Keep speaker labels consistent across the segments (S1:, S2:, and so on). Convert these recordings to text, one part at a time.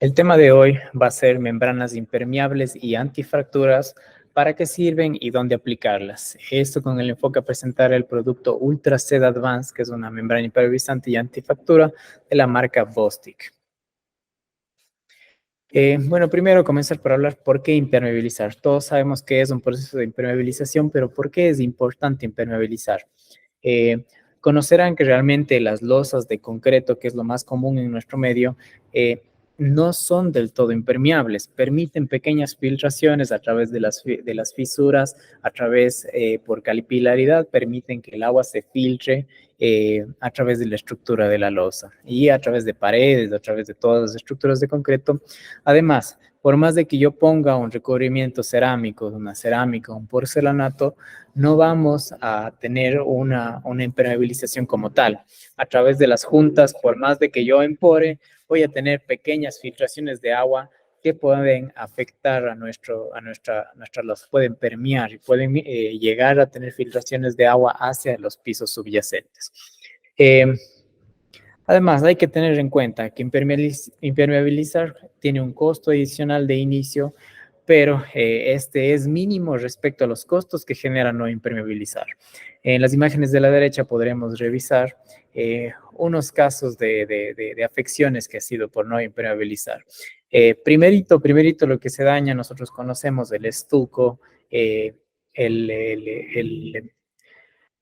S1: El tema de hoy va a ser membranas impermeables y antifracturas, para qué sirven y dónde aplicarlas. Esto con el enfoque a presentar el producto Ultra Sed Advance, que es una membrana impermeabilizante y antifractura de la marca Bostik. Bueno, primero comenzar por hablar por qué impermeabilizar. Todos sabemos que es un proceso de impermeabilización, pero ¿por qué es importante impermeabilizar? Conocerán que realmente las losas de concreto, que es lo más común en nuestro medio, no son del todo impermeables, permiten pequeñas filtraciones a través de las fisuras, a través, por capilaridad, permiten que el agua se filtre a través de la estructura de la losa y a través de paredes, a través de todas las estructuras de concreto. Además, por más de que yo ponga un recubrimiento cerámico, una cerámica, un porcelanato, no vamos a tener una impermeabilización como tal. A través de las juntas, por más de que yo empore, voy a tener pequeñas filtraciones de agua que pueden afectar a nuestra losa, pueden permear y pueden llegar a tener filtraciones de agua hacia los pisos subyacentes. Además, hay que tener en cuenta que impermeabilizar tiene un costo adicional de inicio, pero este es mínimo respecto a los costos que genera no impermeabilizar. En las imágenes de la derecha podremos revisar unos casos de afecciones que ha sido por no impermeabilizar. Primerito, lo que se daña, nosotros conocemos el estuco, el, el, el,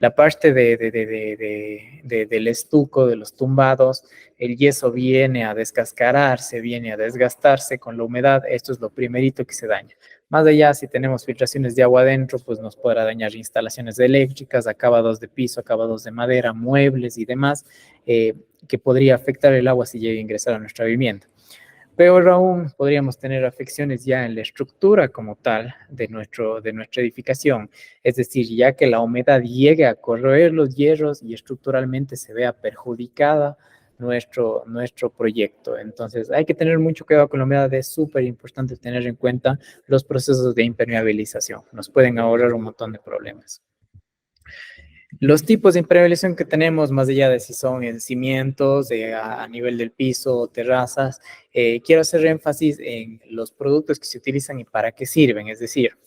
S1: la parte del estuco, de los tumbados, el yeso viene a descascararse, viene a desgastarse con la humedad. Esto es lo primerito que se daña. Más allá, si tenemos filtraciones de agua adentro, pues nos podrá dañar instalaciones eléctricas, acabados de piso, acabados de madera, muebles y demás, que podría afectar el agua si llega a ingresar a nuestra vivienda. Peor aún, podríamos tener afecciones ya en la estructura como tal de nuestra edificación, es decir, ya que la humedad llegue a corroer los hierros y estructuralmente se vea perjudicada nuestro proyecto. Entonces, hay que tener mucho cuidado con la humedad, es súper importante tener en cuenta los procesos de impermeabilización, nos pueden ahorrar un montón de problemas. Los tipos de impermeabilización que tenemos, más allá de si son en cimientos, a nivel del piso o terrazas, quiero hacer énfasis en los productos que se utilizan y para qué sirven. Es decir,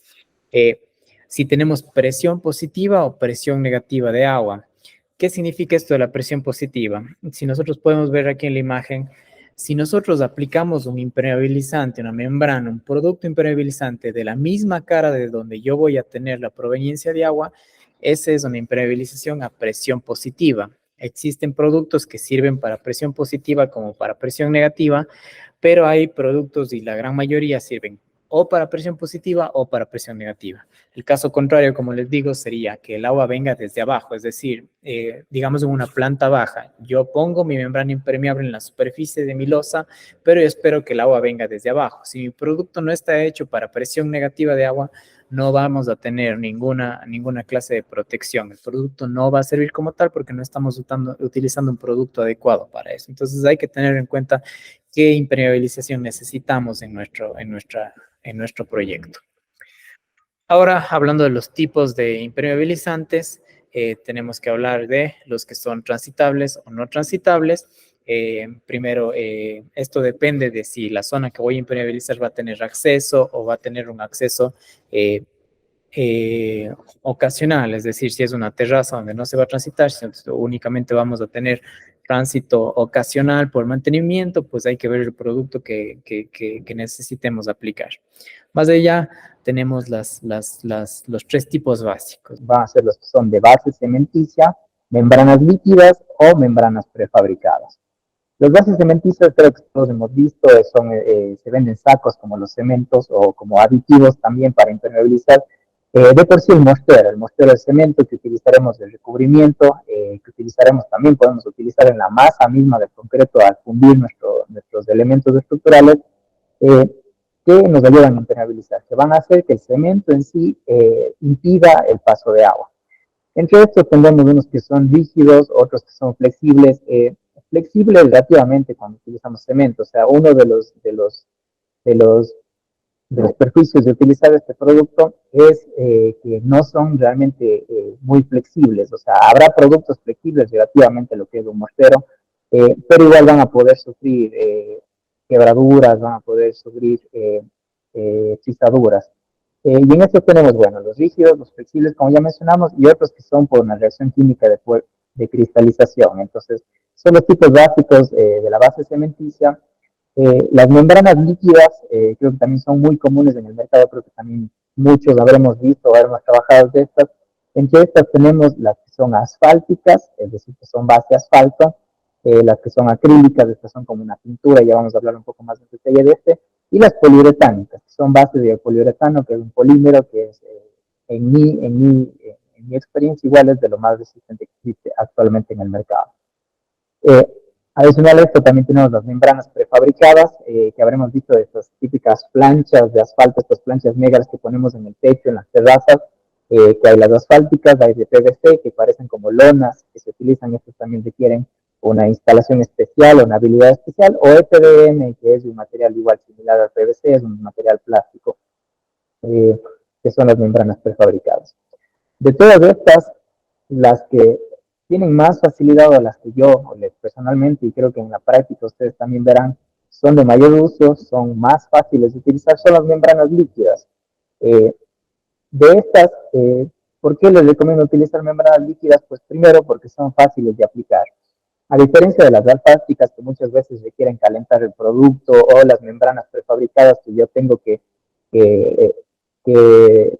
S1: si tenemos presión positiva o presión negativa de agua. ¿Qué significa esto de la presión positiva? Si nosotros podemos ver aquí en la imagen, si nosotros aplicamos un impermeabilizante, una membrana, un producto impermeabilizante de la misma cara de donde yo voy a tener la proveniencia de agua, esa es una impermeabilización a presión positiva. Existen productos que sirven para presión positiva como para presión negativa, pero hay productos y la gran mayoría sirven o para presión positiva o para presión negativa. El caso contrario, como les digo, sería que el agua venga desde abajo, es decir, digamos en una planta baja. Yo pongo mi membrana impermeable en la superficie de mi losa, pero yo espero que el agua venga desde abajo. Si mi producto no está hecho para presión negativa de agua, no vamos a tener ninguna clase de protección. El producto no va a servir como tal porque no estamos utilizando un producto adecuado para eso. Entonces hay que tener en cuenta qué impermeabilización necesitamos en nuestro proyecto. Ahora, hablando de los tipos de impermeabilizantes, tenemos que hablar de los que son transitables o no transitables. Primero, esto depende de si la zona que voy a impermeabilizar va a tener acceso o va a tener un acceso ocasional, es decir, si es una terraza donde no se va a transitar, si únicamente vamos a tener tránsito ocasional por mantenimiento, pues hay que ver el producto que necesitemos aplicar. Más allá, tenemos los tres tipos básicos.
S2: Van a ser los que son de base cementicia, membranas líquidas o membranas prefabricadas. Los bases cementicios, creo que todos hemos visto, se venden sacos como los cementos o como aditivos también para impermeabilizar. De por sí el mostero de cemento que utilizaremos de recubrimiento, que utilizaremos también, podemos utilizar en la masa misma del concreto al fundir nuestros elementos estructurales, que nos ayudan a impermeabilizar, que van a hacer que el cemento en sí impida el paso de agua. Entre estos tendremos unos que son rígidos, otros que son flexibles. Flexibles relativamente cuando utilizamos cemento, o sea, uno de los perjuicios de utilizar este producto es que no son realmente muy flexibles, o sea, habrá productos flexibles relativamente a lo que es un mortero, pero igual van a poder sufrir quebraduras, van a poder sufrir pisaduras. Y en esto tenemos, bueno, los rígidos, los flexibles, como ya mencionamos, y otros que son por una reacción química de cristalización. Entonces, son los tipos básicos de la base cementicia. Las membranas líquidas creo que también son muy comunes en el mercado, creo que también muchos habremos visto o habremos trabajado de estas. Entre estas tenemos las que son asfálticas, es decir, que son base asfalto, las que son acrílicas, estas son como una pintura, ya vamos a hablar un poco más en detalle de este, y las poliuretánicas, que son bases de poliuretano, que es un polímero que es, en mi experiencia, igual es de lo más resistente que existe actualmente en el mercado. Eh, Adicional a esto, también tenemos las membranas prefabricadas, que habremos visto de estas típicas planchas de asfalto, estas planchas negras que ponemos en el techo, en las terrazas, que hay las asfálticas, hay de PVC, que parecen como lonas, que se utilizan, estos también requieren una instalación especial, una habilidad especial, o EPDM, que es un material igual similar al PVC, es un material plástico, eh, que son las membranas prefabricadas. De todas estas, las que tienen más facilidad o las que yo personalmente, y creo que en la práctica ustedes también verán, son de mayor uso, son más fáciles de utilizar, son las membranas líquidas. Eh, de estas, ¿por qué les recomiendo utilizar membranas líquidas? Pues primero porque son fáciles de aplicar. A diferencia de las asfálticas que muchas veces requieren calentar el producto o las membranas prefabricadas que yo tengo que, que, que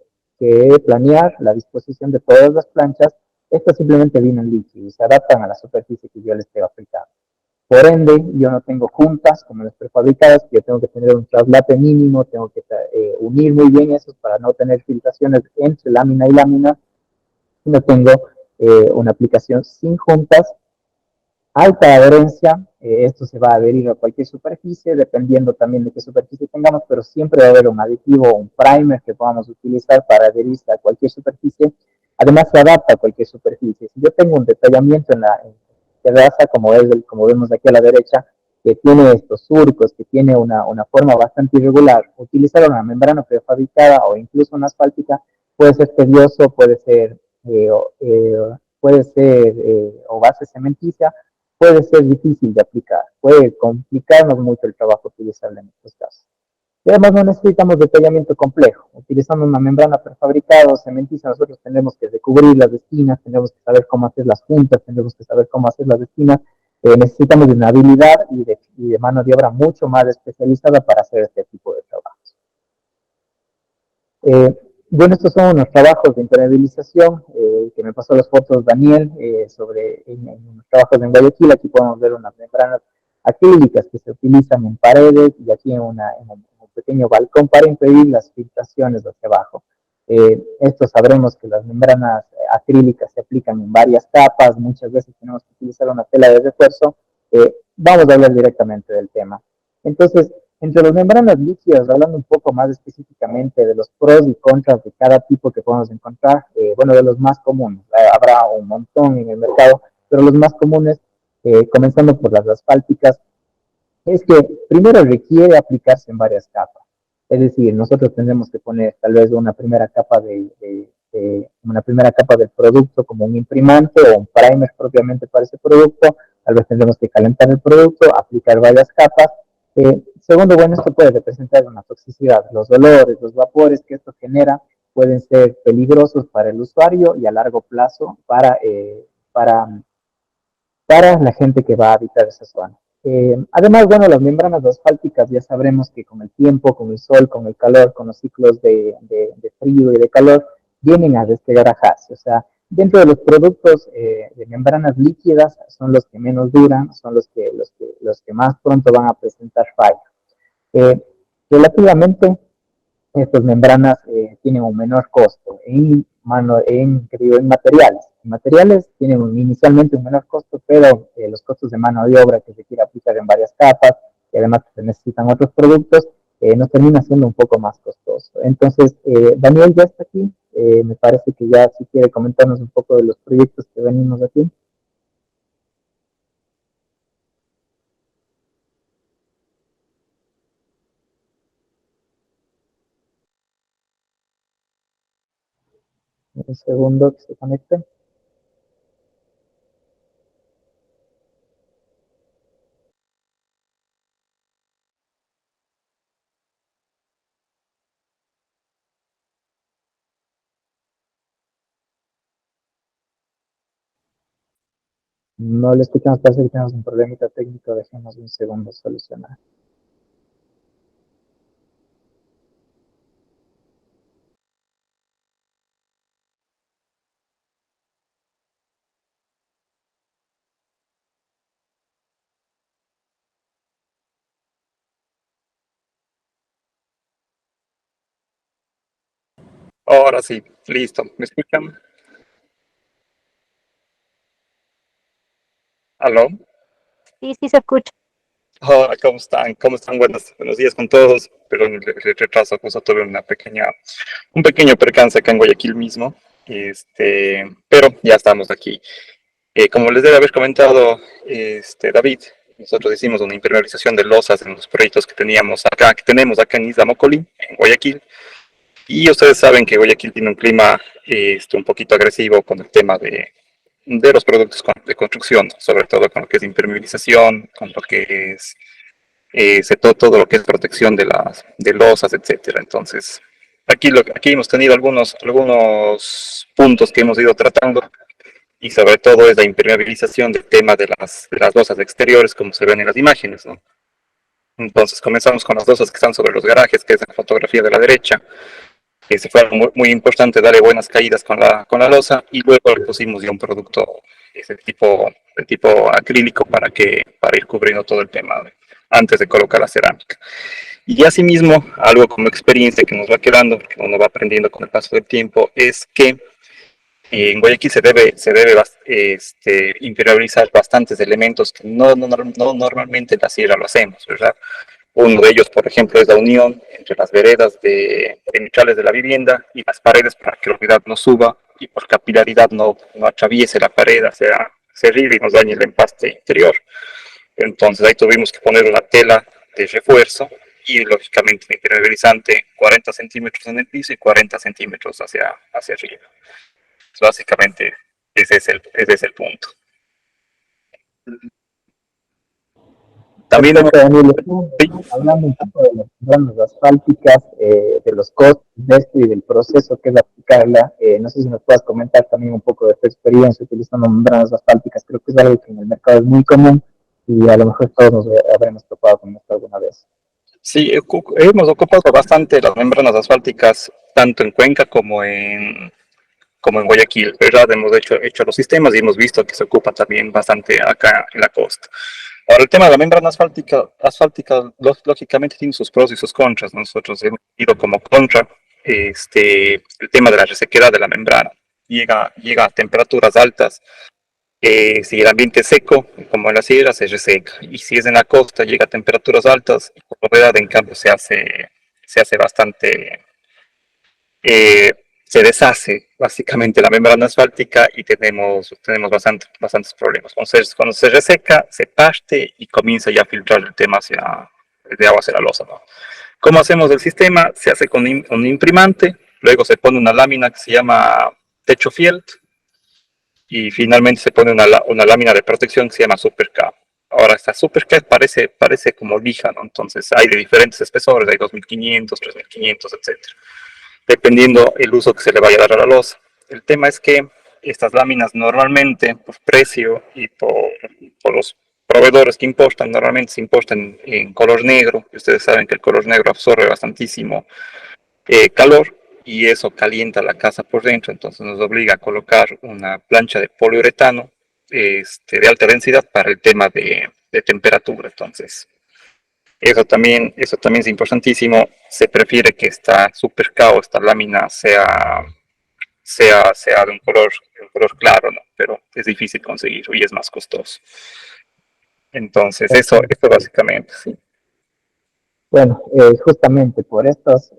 S2: planear la disposición de todas las planchas, estas simplemente vienen líquidas y se adaptan a la superficie que yo les tengo aplicado. Por ende, yo no tengo juntas como las prefabricadas, yo tengo que tener un traslape mínimo, tengo que unir muy bien esos para no tener filtraciones entre lámina y lámina, y no tengo una aplicación sin juntas, alta adherencia, esto se va a adherir a cualquier superficie, dependiendo también de qué superficie tengamos, pero siempre va a haber un aditivo o un primer que podamos utilizar para adherirse a cualquier superficie. Además, se adapta a cualquier superficie. Si yo tengo un detallamiento en la terraza, como vemos aquí a la derecha, que tiene estos surcos, que tiene una forma bastante irregular, utilizar una membrana prefabricada o incluso una asfáltica puede ser tedioso, eh, eh, puede ser o base cementicia, puede ser difícil de aplicar, puede complicarnos mucho el trabajo utilizarla en estos casos. Y además no necesitamos detallamiento complejo. Utilizando una membrana prefabricada o cementicia, nosotros tenemos que recubrir las esquinas, tenemos que saber cómo hacer las juntas, tenemos que saber cómo hacer las esquinas. Necesitamos de una habilidad y de mano de obra mucho más especializada para hacer este tipo de trabajos. Bueno, estos son unos trabajos de impermeabilización que me pasó las fotos Daniel sobre en los trabajos en Guayaquil. Aquí podemos ver unas membranas acrílicas que se utilizan en paredes y aquí en un pequeño balcón para impedir las filtraciones hacia abajo. Esto sabremos que las membranas acrílicas se aplican en varias capas, muchas veces tenemos que utilizar una tela de refuerzo. Vamos a hablar directamente del tema. Entonces, entre las membranas líquidas, hablando un poco más específicamente de los pros y contras de cada tipo que podemos encontrar, bueno, de los más comunes, habrá un montón en el mercado, pero los más comunes, comenzando por las asfálticas, es que primero requiere aplicarse en varias capas. Es decir, nosotros tendremos que poner tal vez una primera capa una primera capa del producto como un imprimante o un primer propiamente para ese producto. Tal vez tendremos que calentar el producto, aplicar varias capas. Segundo, bueno, esto puede representar una toxicidad. Los olores, los vapores que esto genera pueden ser peligrosos para el usuario y a largo plazo para la gente que va a habitar esa zona. Además, bueno, las membranas asfálticas ya sabremos que con el tiempo, con el sol, con el calor, con los ciclos de frío y de calor, vienen a desquebrajarse. O sea, dentro de los productos de membranas líquidas son los que menos duran, son los que más pronto van a presentar falla. Relativamente estas membranas tienen un menor costo en materiales. En materiales tienen inicialmente un menor costo, pero los costos de mano de obra que se quiere aplicar en varias capas y además que se necesitan otros productos, nos termina siendo un poco más costoso. Entonces, Daniel ya está aquí. Me parece que ya si quiere comentarnos un poco de los proyectos que venimos aquí. Un segundo que se conecte. No lo escuchamos, parece que tenemos un problemita técnico, dejemos un segundo solucionar.
S3: Ahora sí, listo. ¿Me escuchan? ¿Aló?
S4: Sí, sí se escucha.
S3: Hola, ¿cómo están? ¿Cómo están? Buenos días con todos. Perdón el retraso, pues tuve un pequeño percance acá en Guayaquil mismo. Pero ya estamos aquí. Como les debe haber comentado David, nosotros hicimos una impermeabilización de losas en los proyectos que tenemos acá en Isla Mocolí, en Guayaquil. Y ustedes saben que Guayaquil tiene un clima un poquito agresivo con el tema de los productos de construcción, sobre todo con lo que es impermeabilización, con lo que es todo lo que es protección de losas, etcétera. Entonces, aquí hemos tenido algunos puntos que hemos ido tratando y sobre todo es la impermeabilización del tema de las losas exteriores, como se ven en las imágenes, ¿no? Entonces comenzamos con las losas que están sobre los garajes, que es la fotografía de la derecha, que se fue muy importante darle buenas caídas con la losa y luego le pusimos ya un producto de tipo acrílico para ir cubriendo todo el tema antes de colocar la cerámica. Y asimismo, algo como experiencia que nos va quedando, que uno va aprendiendo con el paso del tiempo, es que en Guayaquil se debe impermeabilizar bastantes elementos que no normalmente en la sierra lo hacemos, ¿verdad? Uno de ellos, por ejemplo, es la unión entre las veredas perimetrales de la vivienda y las paredes para que la humedad no suba y por capilaridad no atraviese la pared, se riega y nos dañe el empaste interior. Entonces ahí tuvimos que poner una tela de refuerzo y lógicamente un impermeabilizante 40 centímetros en el piso y 40 centímetros hacia arriba. Entonces, básicamente ese es el punto. También hemos...
S2: Perfecto, Daniel.
S3: Sí,
S2: Hablando un poco de las membranas asfálticas, de los costos de esto y del proceso que es aplicarla, no sé si nos puedas comentar también un poco de tu experiencia utilizando membranas asfálticas. Creo que es algo que en el mercado es muy común y a lo mejor todos nos habremos topado con esto alguna vez.
S3: sí, hemos ocupado bastante las membranas asfálticas, tanto en Cuenca como en Guayaquil, ¿verdad? Hemos hecho los sistemas y hemos visto que se ocupa también bastante acá en la costa. Ahora, el tema de la membrana asfáltica lógicamente tiene sus pros y sus contras. Nosotros hemos ido como contra el tema de la resequedad de la membrana. Llega a temperaturas altas. Si el ambiente es seco, como en la sierra, se reseca. Y si es en la costa, llega a temperaturas altas, y por la humedad, en cambio, se hace bastante, se deshace básicamente la membrana asfáltica y tenemos bastantes problemas. Cuando se reseca, se parte y comienza ya a filtrar el tema de agua hacia la losa, ¿no? ¿Cómo hacemos el sistema? Se hace con un imprimante, luego se pone una lámina que se llama techo fielt y finalmente se pone una lámina de protección que se llama Super K. Ahora, esta Super K parece como lija, ¿no? Entonces hay de diferentes espesores, hay 2500, 3500, etcétera, dependiendo el uso que se le vaya a dar a la losa. El tema es que estas láminas normalmente, por precio y por los proveedores que importan, normalmente se importan en color negro. Y ustedes saben que el color negro absorbe bastantísimo calor y eso calienta la casa por dentro, entonces nos obliga a colocar una plancha de poliuretano de alta densidad para el tema de temperatura. Entonces, eso también es importantísimo. Se prefiere que esta super K o esta lámina sea de un color claro, ¿no? Pero es difícil conseguirlo y es más costoso. Entonces, eso básicamente, sí.
S2: Bueno, justamente por estas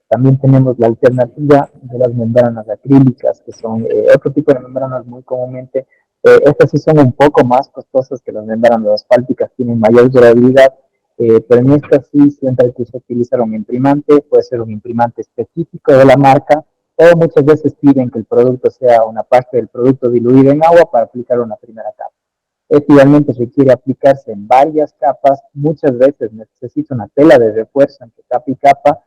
S2: también tenemos la alternativa de las membranas acrílicas, que son otro tipo de membranas muy comúnmente. Estas sí son un poco más costosas que las membranas asfálticas, tienen mayor durabilidad, pero en estas sí siempre hay que utilizar un imprimante, puede ser un imprimante específico de la marca, o muchas veces piden que el producto sea una parte del producto diluida en agua para aplicar una primera capa. Esto igualmente requiere aplicarse en varias capas. Muchas veces necesita una tela de refuerzo entre capa y capa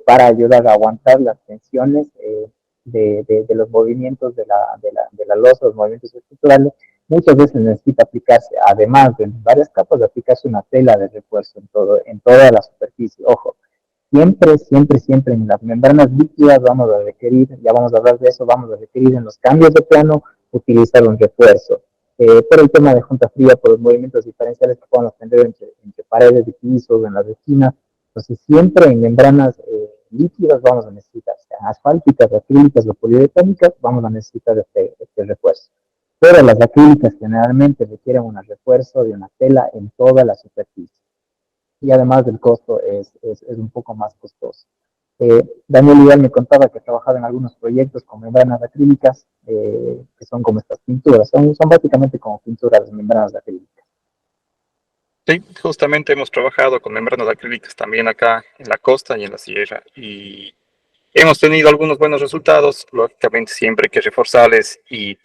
S2: para ayudar a aguantar las tensiones de los movimientos de la losa, los movimientos estructurales. muchas veces necesita aplicarse, además de varias capas, de aplicarse una tela de refuerzo en toda la superficie. Ojo, siempre en las membranas líquidas vamos a requerir, ya vamos a hablar de eso, vamos a requerir en los cambios de plano utilizar un refuerzo. Por el tema de junta fría, por los movimientos diferenciales que podemos tener entre paredes de pisos, en las esquinas. Entonces, siempre en membranas líquidas vamos a necesitar, sean asfálticas, acrílicas o poliuretánicas, vamos a necesitar este refuerzo. Pero las acrílicas generalmente requieren un refuerzo de una tela en toda la superficie. Y además del costo es un poco más costoso. Daniel igual me contaba que trabajaba en algunos proyectos con membranas acrílicas, que son como estas pinturas, son básicamente como pinturas de membranas acrílicas.
S3: Sí, justamente hemos trabajado con membranas acrílicas también acá en la costa y en la sierra, y hemos tenido algunos buenos resultados. Lógicamente siempre hay que reforzarles y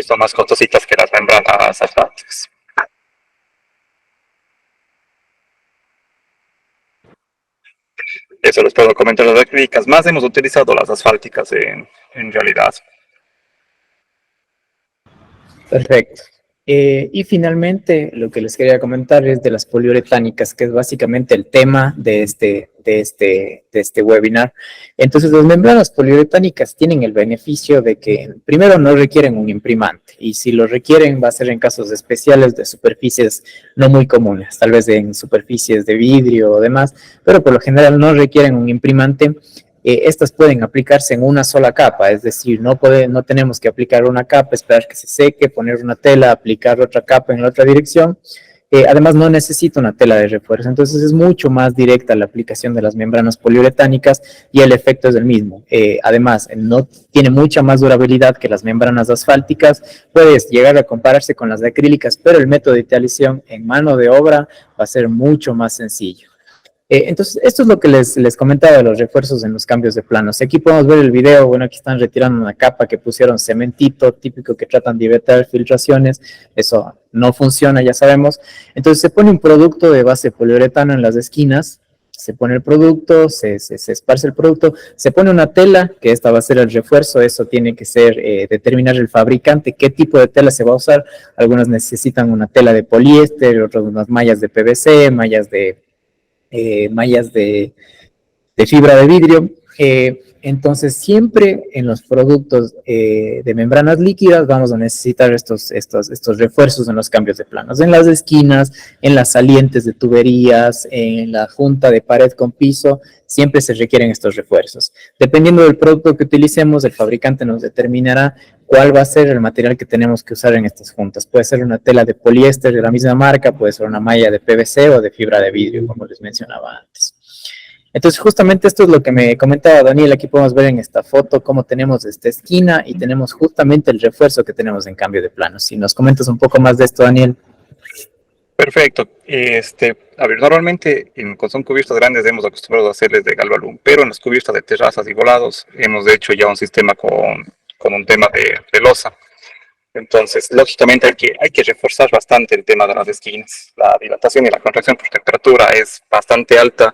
S3: son más costositas que las membranas asfálticas. Eso les puedo comentar las acrílicas. Más hemos utilizado las asfálticas en realidad.
S1: Perfecto. Y finalmente, lo que les quería comentar es de las poliuretánicas, que es básicamente el tema de este webinar. Entonces, las membranas poliuretánicas tienen el beneficio de que, primero, no requieren un imprimante, y si lo requieren, va a ser en casos especiales de superficies no muy comunes, tal vez en superficies de vidrio o demás, pero por lo general no requieren un imprimante. Estas pueden aplicarse en una sola capa, es decir, no tenemos que aplicar una capa, esperar que se seque, poner una tela, aplicar otra capa en la otra dirección. Además, no necesita una tela de refuerzo, entonces es mucho más directa la aplicación de las membranas poliuretánicas y el efecto es el mismo. Además, no tiene mucha más durabilidad que las membranas asfálticas, puedes llegar a compararse con las acrílicas, pero el método de instalación en mano de obra va a ser mucho más sencillo. Entonces, esto es lo que les comentaba de los refuerzos en los cambios de planos. Aquí podemos ver el video. Bueno, aquí están retirando una capa que pusieron cementito, típico que tratan de evitar filtraciones. Eso no funciona, ya sabemos. Entonces, se pone un producto de base poliuretano en las esquinas, se pone el producto, se esparce el producto, se pone una tela, que esta va a ser el refuerzo. Eso tiene que ser, determinar el fabricante qué tipo de tela se va a usar. Algunas necesitan una tela de poliéster, otras unas mallas de PVC, mallas de fibra de vidrio. Entonces, siempre en los productos de membranas líquidas vamos a necesitar estos refuerzos en los cambios de planos. En las esquinas, en las salientes de tuberías, en la junta de pared con piso, siempre se requieren estos refuerzos. Dependiendo del producto que utilicemos, el fabricante nos determinará cuál va a ser el material que tenemos que usar en estas juntas. Puede ser una tela de poliéster de la misma marca, puede ser una malla de PVC o de fibra de vidrio, como les mencionaba antes. Entonces, justamente esto es lo que me comentaba Daniel. Aquí podemos ver en esta foto cómo tenemos esta esquina y tenemos justamente el refuerzo que tenemos en cambio de planos. Si nos comentas un poco más de esto, Daniel.
S3: Perfecto. A ver, normalmente cuando son cubiertas grandes hemos acostumbrado a hacerles de galvalum, pero en las cubiertas de terrazas y volados hemos hecho ya un sistema con un tema de losa. Entonces, lógicamente hay que reforzar bastante el tema de las esquinas. La dilatación y la contracción por temperatura es bastante alta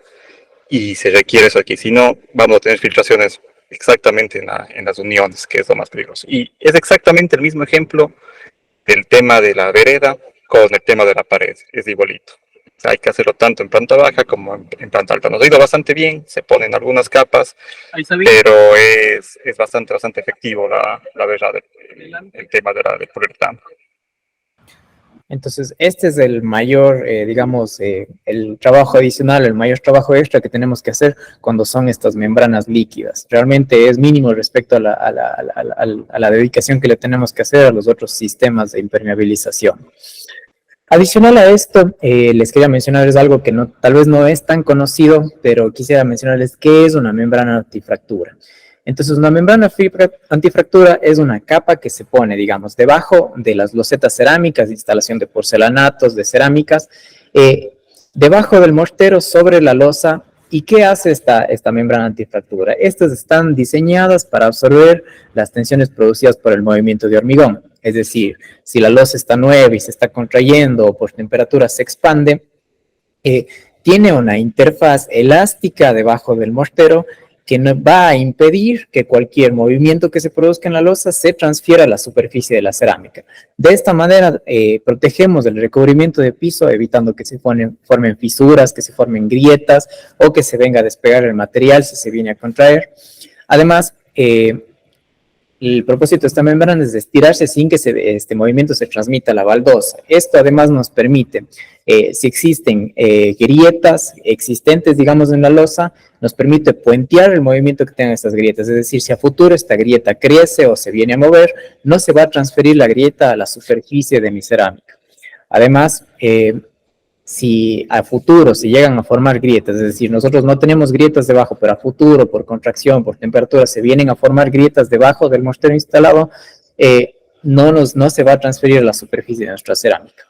S3: y se requiere eso aquí. Si no, vamos a tener filtraciones exactamente en las uniones, que es lo más peligroso. Y es exactamente el mismo ejemplo del tema de la vereda con el tema de la pared. Es igualito. O sea, hay que hacerlo tanto en planta baja como en planta alta. Nos ha ido bastante bien, se ponen algunas capas, pero es bastante efectivo la verdad, el tema del poliuretano.
S1: Entonces, este es el mayor, digamos, el trabajo adicional, el mayor trabajo extra que tenemos que hacer cuando son estas membranas líquidas. Realmente es mínimo respecto a la dedicación que le tenemos que hacer a los otros sistemas de impermeabilización. Adicional a esto, les quería mencionarles algo que tal vez no es tan conocido, pero quisiera mencionarles qué es una membrana antifractura. Entonces, una membrana antifractura es una capa que se pone, digamos, debajo de las losetas cerámicas, de instalación de porcelanatos, de cerámicas, debajo del mortero, sobre la losa. ¿Y qué hace esta membrana antifractura? Estas están diseñadas para absorber las tensiones producidas por el movimiento de hormigón. Es decir, si la losa está nueva y se está contrayendo o por temperatura se expande, tiene una interfaz elástica debajo del mortero que no va a impedir que cualquier movimiento que se produzca en la losa se transfiera a la superficie de la cerámica. De esta manera protegemos el recubrimiento de piso, evitando que se formen fisuras, que se formen grietas o que se venga a despegar el material si se viene a contraer. Además, el propósito de esta membrana es de estirarse sin que este movimiento se transmita a la baldosa. Esto además nos permite, si existen grietas existentes, digamos, en la losa, nos permite puentear el movimiento que tengan estas grietas. Es decir, si a futuro esta grieta crece o se viene a mover, no se va a transferir la grieta a la superficie de mi cerámica. Además, si a futuro se llegan a formar grietas, es decir, nosotros no tenemos grietas debajo, pero a futuro, por contracción, por temperatura, se vienen a formar grietas debajo del mortero instalado, no se va a transferir a la superficie de nuestra cerámica.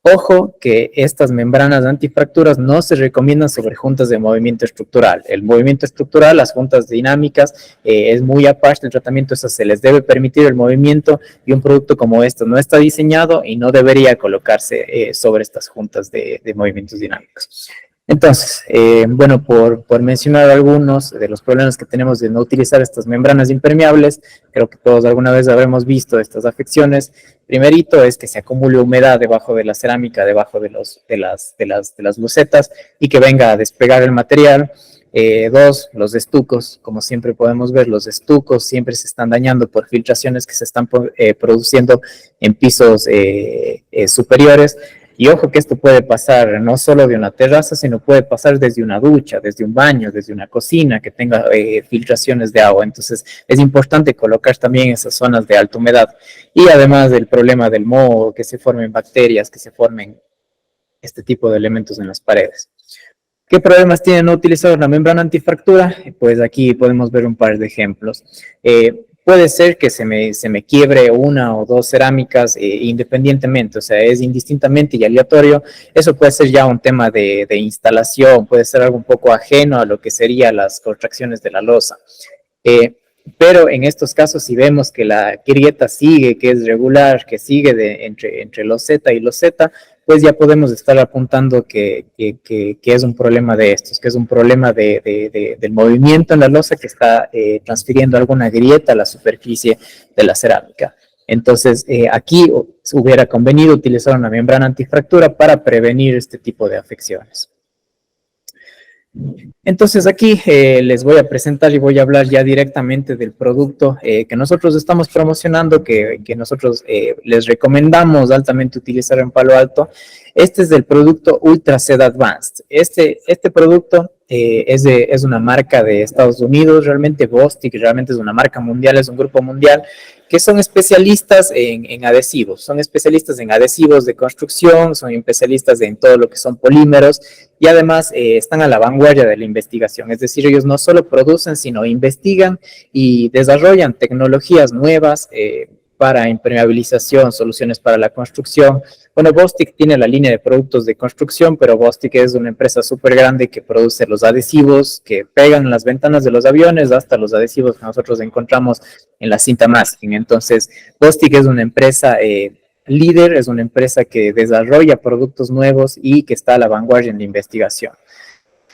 S1: Ojo que estas membranas antifracturas no se recomiendan sobre juntas de movimiento estructural. El movimiento estructural, las juntas dinámicas, es muy aparte del tratamiento, eso se les debe permitir el movimiento, y un producto como este no está diseñado y no debería colocarse sobre estas juntas de movimientos dinámicos. Entonces, bueno, por mencionar algunos de los problemas que tenemos de no utilizar estas membranas impermeables, creo que todos alguna vez habremos visto estas afecciones. Primerito es que se acumule humedad debajo de la cerámica, debajo de las losetas, y que venga a despegar el material. Dos, los estucos. Como siempre podemos ver, los estucos siempre se están dañando por filtraciones que se están produciendo en pisos superiores. Y ojo que esto puede pasar no solo de una terraza, sino puede pasar desde una ducha, desde un baño, desde una cocina que tenga filtraciones de agua. Entonces es importante colocar también esas zonas de alta humedad. Y además del problema del moho, que se formen bacterias, que se formen este tipo de elementos en las paredes. ¿Qué problemas tiene no utilizar una membrana antifractura? Pues aquí podemos ver un par de ejemplos. Puede ser que se me quiebre una o dos cerámicas independientemente, o sea, es indistintamente y aleatorio. Eso puede ser ya un tema de instalación, puede ser algo un poco ajeno a lo que serían las contracciones de la losa. Pero en estos casos, si vemos que la grieta sigue, que es regular, que sigue entre loseta y loseta, pues ya podemos estar apuntando que es un problema de estos, que es un problema del movimiento en la losa que está transfiriendo alguna grieta a la superficie de la cerámica. Entonces, aquí hubiera convenido utilizar una membrana antifractura para prevenir este tipo de afecciones. Entonces aquí les voy a presentar y voy a hablar ya directamente del producto que nosotros estamos promocionando, que nosotros les recomendamos altamente utilizar en Palo Alto. Este es el producto Ultra Sed Advanced. Este producto es una marca de Estados Unidos, realmente Bostik, realmente es una marca mundial, es un grupo mundial, que son especialistas en adhesivos, son especialistas en adhesivos de construcción, son especialistas en todo lo que son polímeros, y además están a la vanguardia de la investigación, es decir, ellos no solo producen, sino investigan y desarrollan tecnologías nuevas para impermeabilización, soluciones para la construcción. Bueno, Bostik tiene la línea de productos de construcción, pero Bostik es una empresa súper grande que produce los adhesivos que pegan en las ventanas de los aviones, hasta los adhesivos que nosotros encontramos en la cinta masking. Entonces, Bostik es una empresa líder, es una empresa que desarrolla productos nuevos y que está a la vanguardia en la investigación.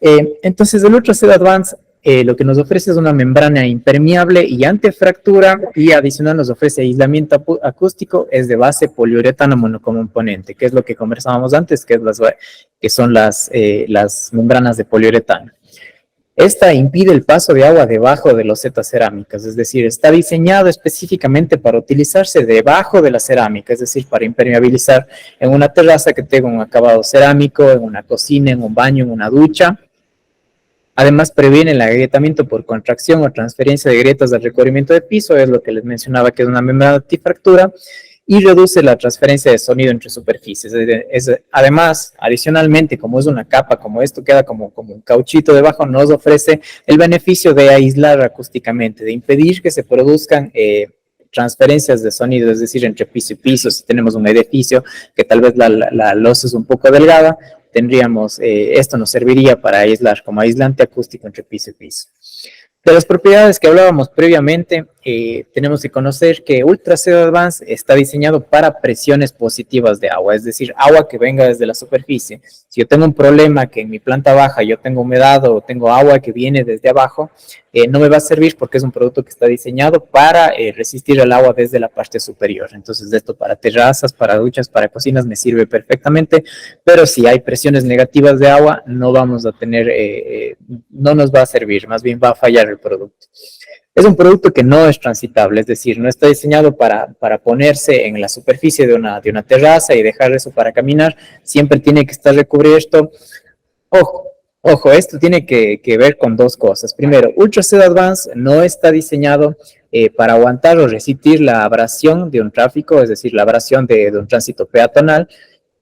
S1: Entonces, el Ultra Sed Advanced lo que nos ofrece es una membrana impermeable y antifractura, y adicional nos ofrece aislamiento acústico, es de base poliuretano monocomponente, que es lo que conversábamos antes, que son las membranas de poliuretano. Esta impide el paso de agua debajo de losetas cerámicas, es decir, está diseñado específicamente para utilizarse debajo de la cerámica, es decir, para impermeabilizar en una terraza que tenga un acabado cerámico, en una cocina, en un baño, en una ducha. Además, previene el agrietamiento por contracción o transferencia de grietas al recubrimiento de piso, es lo que les mencionaba que es una membrana antifractura, y reduce la transferencia de sonido entre superficies. Además, adicionalmente, como es una capa, como esto queda como un cauchito debajo, nos ofrece el beneficio de aislar acústicamente, de impedir que se produzcan transferencias de sonido, es decir, entre piso y piso. Si tenemos un edificio que tal vez la losa es un poco delgada, esto nos serviría para aislar como aislante acústico entre piso y piso. De las propiedades que hablábamos previamente, tenemos que conocer que Ultra Zero Advance está diseñado para presiones positivas de agua, es decir, agua que venga desde la superficie. Si yo tengo un problema que en mi planta baja yo tengo humedad o tengo agua que viene desde abajo, no me va a servir porque es un producto que está diseñado para resistir el agua desde la parte superior. Entonces, esto para terrazas, para duchas, para cocinas me sirve perfectamente, pero si hay presiones negativas de agua, no vamos a tener, no nos va a servir, más bien va a fallar el producto. Es un producto que no es transitable, es decir, no está diseñado para ponerse en la superficie de una terraza y dejar eso para caminar, siempre tiene que estar recubierto. Ojo, esto tiene que ver con dos cosas. Primero, Ultra Zero Advance no está diseñado para aguantar o resistir la abrasión de un tráfico, es decir, la abrasión de un tránsito peatonal.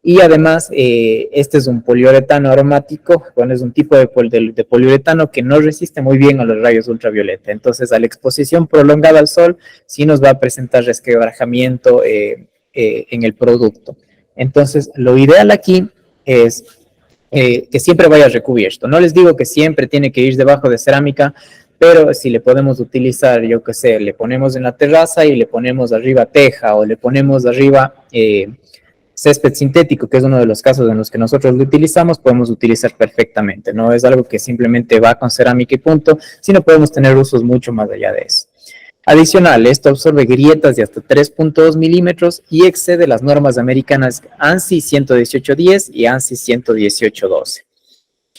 S1: Y además, este es un poliuretano aromático, bueno, es un tipo de poliuretano que no resiste muy bien a los rayos ultravioleta. Entonces, a la exposición prolongada al sol, sí nos va a presentar resquebrajamiento en el producto. Entonces, lo ideal aquí es que siempre vaya recubierto. No les digo que siempre tiene que ir debajo de cerámica, pero si le podemos utilizar, yo qué sé, le ponemos en la terraza y le ponemos arriba teja o le ponemos arriba césped sintético, que es uno de los casos en los que nosotros lo utilizamos, podemos utilizar perfectamente. No es algo que simplemente va con cerámica y punto, sino podemos tener usos mucho más allá de eso. Adicional, esto absorbe grietas de hasta 3.2 milímetros y excede las normas americanas ANSI 11810 y ANSI 11812.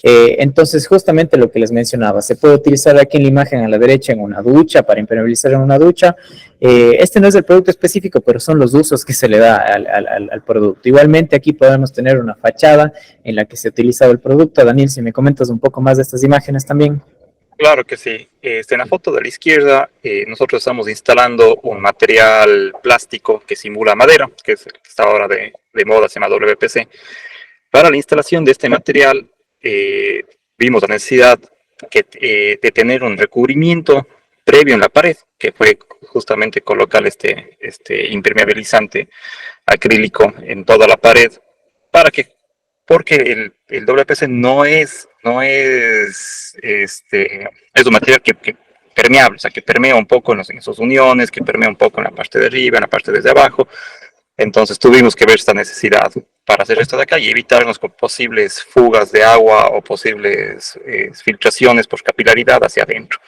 S1: Entonces, justamente lo que les mencionaba, se puede utilizar aquí en la imagen a la derecha en una ducha, para impermeabilizar en una ducha. Este no es el producto específico, pero son los usos que se le da al producto. Igualmente, aquí podemos tener una fachada en la que se ha utilizado el producto. Daniel, si me comentas un poco más de estas imágenes también.
S3: Claro que sí. En la foto de la izquierda, nosotros estamos instalando un material plástico que simula madera, que es el que está ahora de moda, se llama WPC. Para la instalación de este material, vimos la necesidad de tener un recubrimiento previo en la pared, que fue justamente colocar este impermeabilizante acrílico en toda la pared, porque el WPC es un material que permeable, o sea, que permea un poco en sus uniones, que permea un poco en la parte de arriba, en la parte desde abajo. Entonces tuvimos que ver esta necesidad para hacer esto de acá y evitarnos con posibles fugas de agua o posibles filtraciones por capilaridad hacia adentro.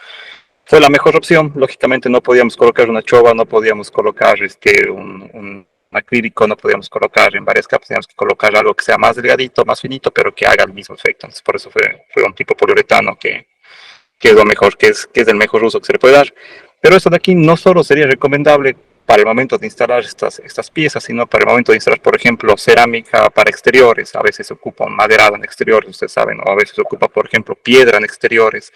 S3: Fue la mejor opción. Lógicamente no podíamos colocar una chova, no podíamos colocar un acrílico, no podíamos colocar en varias capas, teníamos que colocar algo que sea más delgadito, más finito, pero que haga el mismo efecto. Entonces por eso fue un tipo poliuretano que es lo mejor, que es el mejor uso que se le puede dar. Pero esto de aquí no solo sería recomendable para el momento de instalar estas piezas, sino para el momento de instalar, por ejemplo, cerámica para exteriores. A veces se ocupa maderado en exteriores, ustedes saben, o a veces se ocupa, por ejemplo, piedra en exteriores.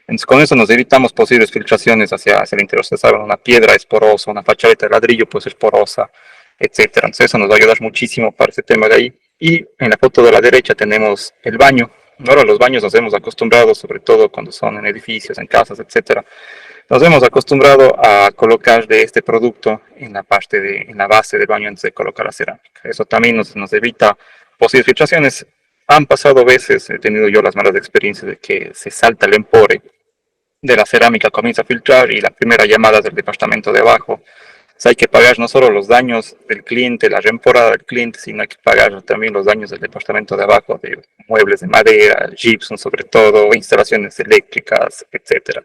S3: Entonces, con eso nos evitamos posibles filtraciones hacia el interior. Ustedes saben, una piedra es porosa, una fachadita de ladrillo puede ser porosa, etcétera. Entonces, eso nos va a ayudar muchísimo para ese tema de ahí. Y en la foto de la derecha tenemos el baño. Ahora los baños nos hemos acostumbrado, sobre todo cuando son en edificios, en casas, etcétera. Nos hemos acostumbrado a colocar de este producto en la base del baño antes de colocar la cerámica. Eso también nos evita posibles filtraciones. Han pasado veces, he tenido yo las malas experiencias de que se salta el empore de la cerámica, comienza a filtrar y la primera llamada es del departamento de abajo. Entonces hay que pagar no solo los daños del cliente, la reemporada del cliente, sino hay que pagar también los daños del departamento de abajo, de muebles de madera, gypsum sobre todo, instalaciones eléctricas, etcétera.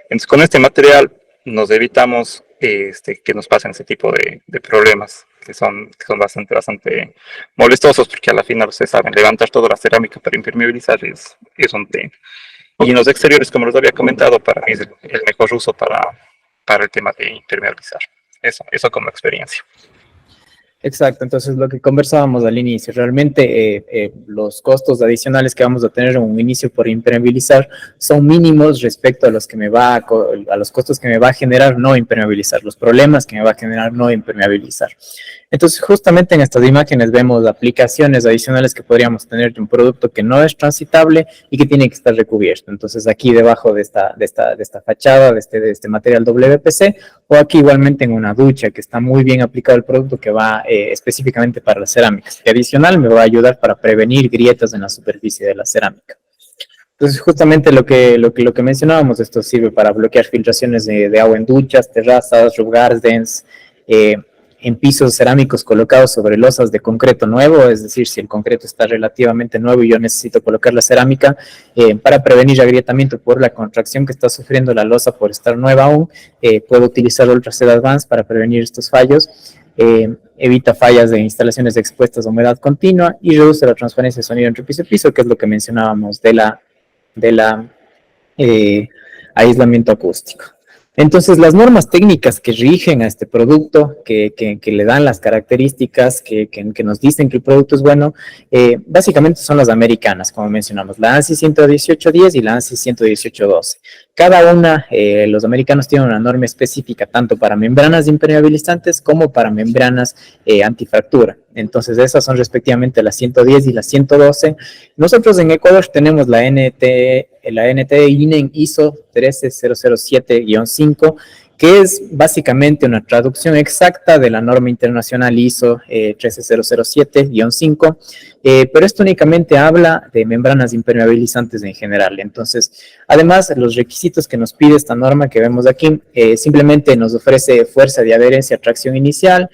S3: Entonces, con este material nos evitamos que nos pasen ese tipo de problemas que son bastante molestosos, porque a la final, ustedes saben, levantar toda la cerámica para impermeabilizar es un tema. Y en los exteriores, como les había comentado, para mí es el mejor uso para el tema de impermeabilizar. Eso como experiencia.
S1: Exacto, entonces lo que conversábamos al inicio, realmente los costos adicionales que vamos a tener en un inicio por impermeabilizar son mínimos respecto a los costos que me va a generar no impermeabilizar, los problemas que me va a generar no impermeabilizar. Entonces, justamente en estas imágenes vemos aplicaciones adicionales que podríamos tener de un producto que no es transitable y que tiene que estar recubierto. Entonces, aquí debajo de esta fachada, de este material WPC, o aquí igualmente en una ducha, que está muy bien aplicado el producto que va específicamente para las cerámicas. Y adicional me va a ayudar para prevenir grietas en la superficie de la cerámica. Entonces, justamente lo que mencionábamos, esto sirve para bloquear filtraciones de agua en duchas, terrazas, roof gardens, en pisos cerámicos colocados sobre losas de concreto nuevo, es decir, si el concreto está relativamente nuevo y yo necesito colocar la cerámica para prevenir agrietamiento por la contracción que está sufriendo la losa por estar nueva aún, puedo utilizar Ultraced Advance para prevenir estos fallos. Evita fallas de instalaciones expuestas a humedad continua y reduce la transferencia de sonido entre piso y piso, que es lo que mencionábamos de la aislamiento acústico. Entonces, las normas técnicas que rigen a este producto, que le dan las características, que nos dicen que el producto es bueno, básicamente son las americanas, como mencionamos, la ANSI 118.10 y la ANSI 118.12. Cada una, los americanos tienen una norma específica tanto para membranas impermeabilizantes como para membranas antifractura. Entonces, esas son respectivamente la 110 y la 112. Nosotros en Ecuador tenemos la NTE INEN ISO 13007-5, que es básicamente una traducción exacta de la norma internacional ISO 13007-5, pero esto únicamente habla de membranas impermeabilizantes en general. Entonces, además, los requisitos que nos pide esta norma que vemos aquí, simplemente nos ofrece fuerza de adherencia a tracción inicial,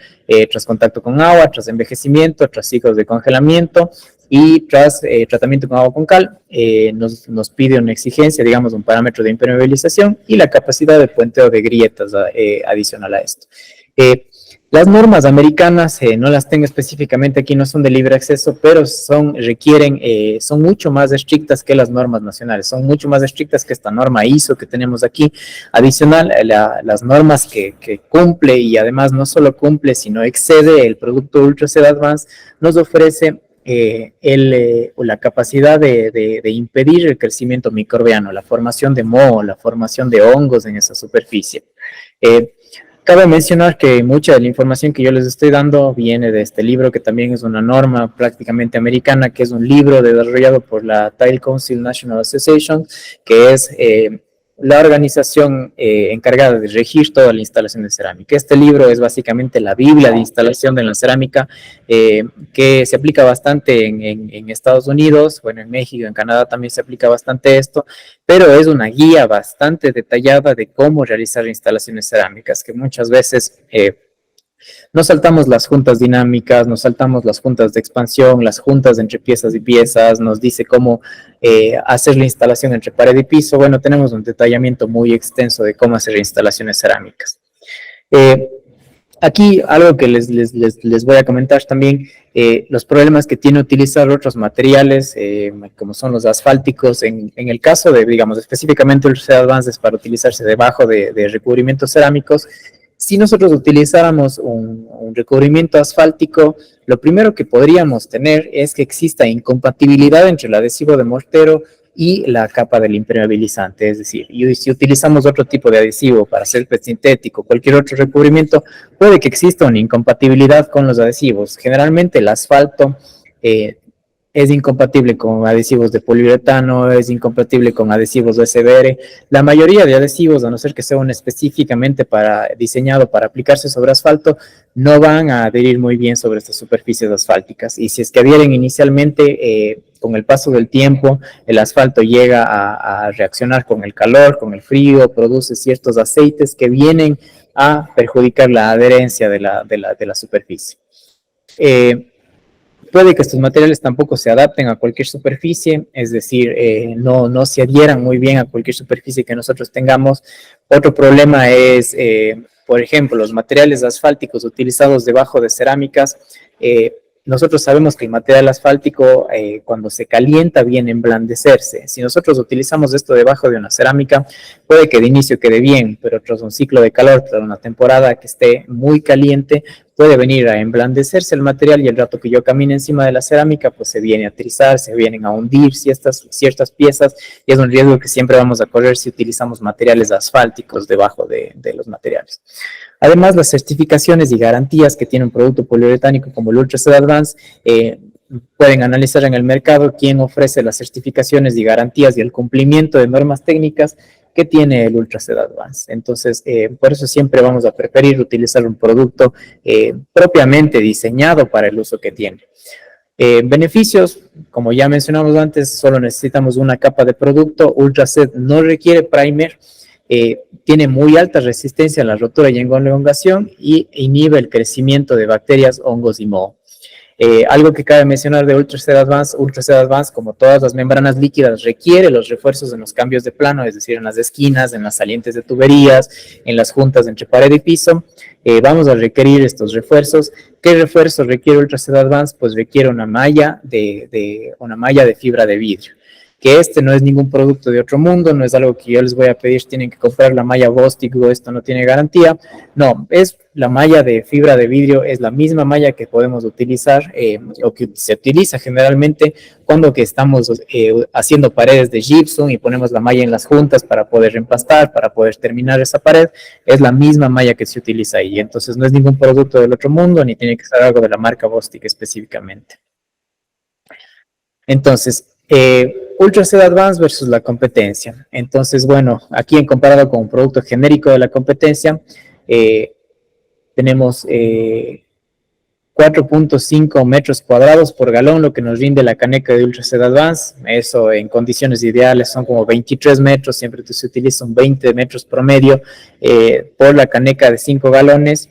S1: tras contacto con agua, tras envejecimiento, tras ciclos de congelamiento, y tras tratamiento con agua con cal, nos pide una exigencia, digamos, un parámetro de impermeabilización y la capacidad de puenteo de grietas adicional a esto. Las normas americanas, no las tengo específicamente aquí, no son de libre acceso, pero son mucho más estrictas que las normas nacionales, son mucho más estrictas que esta norma ISO que tenemos aquí. Adicional, las normas que cumple, y además no solo cumple, sino excede el producto Ultraced Advance, nos ofrece la capacidad de impedir el crecimiento microbiano, la formación de moho, la formación de hongos en esa superficie. Cabe mencionar que mucha de la información que yo les estoy dando viene de este libro, que también es una norma prácticamente americana, que es un libro desarrollado por la Tile Council National Association, que es la organización encargada de regir toda la instalación de cerámica. Este libro es básicamente la Biblia de instalación de la cerámica, que se aplica bastante en Estados Unidos, bueno, en México, en Canadá también se aplica bastante esto, pero es una guía bastante detallada de cómo realizar instalaciones cerámicas, que muchas veces nos saltamos las juntas dinámicas, nos saltamos las juntas de expansión, las juntas entre piezas y piezas, nos dice cómo hacer la instalación entre pared y piso. Bueno, tenemos un detallamiento muy extenso de cómo hacer instalaciones cerámicas. Aquí algo que les voy a comentar también, los problemas que tiene utilizar otros materiales, como son los asfálticos, en el caso de, digamos, específicamente el Advance para utilizarse debajo de recubrimientos cerámicos. Si nosotros utilizáramos un recubrimiento asfáltico, lo primero que podríamos tener es que exista incompatibilidad entre el adhesivo de mortero y la capa del impermeabilizante, es decir, y si utilizamos otro tipo de adhesivo para césped sintético, cualquier otro recubrimiento, puede que exista una incompatibilidad con los adhesivos. Generalmente el asfalto es incompatible con adhesivos de poliuretano, es incompatible con adhesivos SBR. La mayoría de adhesivos, a no ser que sean específicamente diseñado para aplicarse sobre asfalto, no van a adherir muy bien sobre estas superficies asfálticas. Y si es que adhieren inicialmente, con el paso del tiempo, el asfalto llega a reaccionar con el calor, con el frío, produce ciertos aceites que vienen a perjudicar la adherencia de la superficie. Puede que estos materiales tampoco se adapten a cualquier superficie, es decir, no se adhieran muy bien a cualquier superficie que nosotros tengamos. Otro problema es, por ejemplo, los materiales asfálticos utilizados debajo de cerámicas. Nosotros sabemos que el material asfáltico, cuando se calienta, viene a emblandecerse. Si nosotros utilizamos esto debajo de una cerámica, puede que de inicio quede bien, pero tras un ciclo de calor, tras una temporada que esté muy caliente, puede venir a emblandecerse el material y el rato que yo camine encima de la cerámica, pues se viene a trizar, se vienen a hundir ciertas piezas, y es un riesgo que siempre vamos a correr si utilizamos materiales asfálticos debajo de los materiales. Además, las certificaciones y garantías que tiene un producto poliuretánico como el Ultraced Advance, pueden analizar en el mercado quién ofrece las certificaciones y garantías y el cumplimiento de normas técnicas que tiene el Ultraced Advance. Entonces, por eso siempre vamos a preferir utilizar un producto propiamente diseñado para el uso que tiene. Beneficios, como ya mencionamos antes, solo necesitamos una capa de producto. Ultraset no requiere primer, tiene muy alta resistencia a la rotura y elongación y inhibe el crecimiento de bacterias, hongos y moho. Algo que cabe mencionar de Ultraset Advanced, como todas las membranas líquidas, requiere los refuerzos en los cambios de plano, es decir, en las esquinas, en las salientes de tuberías, en las juntas entre pared y piso. Vamos a requerir estos refuerzos. ¿Qué refuerzo requiere Ultraset Advanced? Pues requiere una malla de fibra de vidrio, que este no es ningún producto de otro mundo, no es algo que yo les voy a pedir, tienen que comprar la malla Bostik o esto no tiene garantía. No, es la malla de fibra de vidrio, es la misma malla que podemos utilizar o que se utiliza generalmente cuando que estamos haciendo paredes de gypsum y ponemos la malla en las juntas para poder empastar, para poder terminar esa pared. Es la misma malla que se utiliza ahí, entonces no es ningún producto del otro mundo ni tiene que ser algo de la marca Bostik específicamente. Entonces, Ultraset Advanced versus la competencia. Entonces, bueno, aquí en comparado con un producto genérico de la competencia, tenemos 4.5 metros cuadrados por galón, lo que nos rinde la caneca de Ultraset Advanced. Eso en condiciones ideales son como 23 metros, siempre se utilizan 20 metros promedio por la caneca de 5 galones.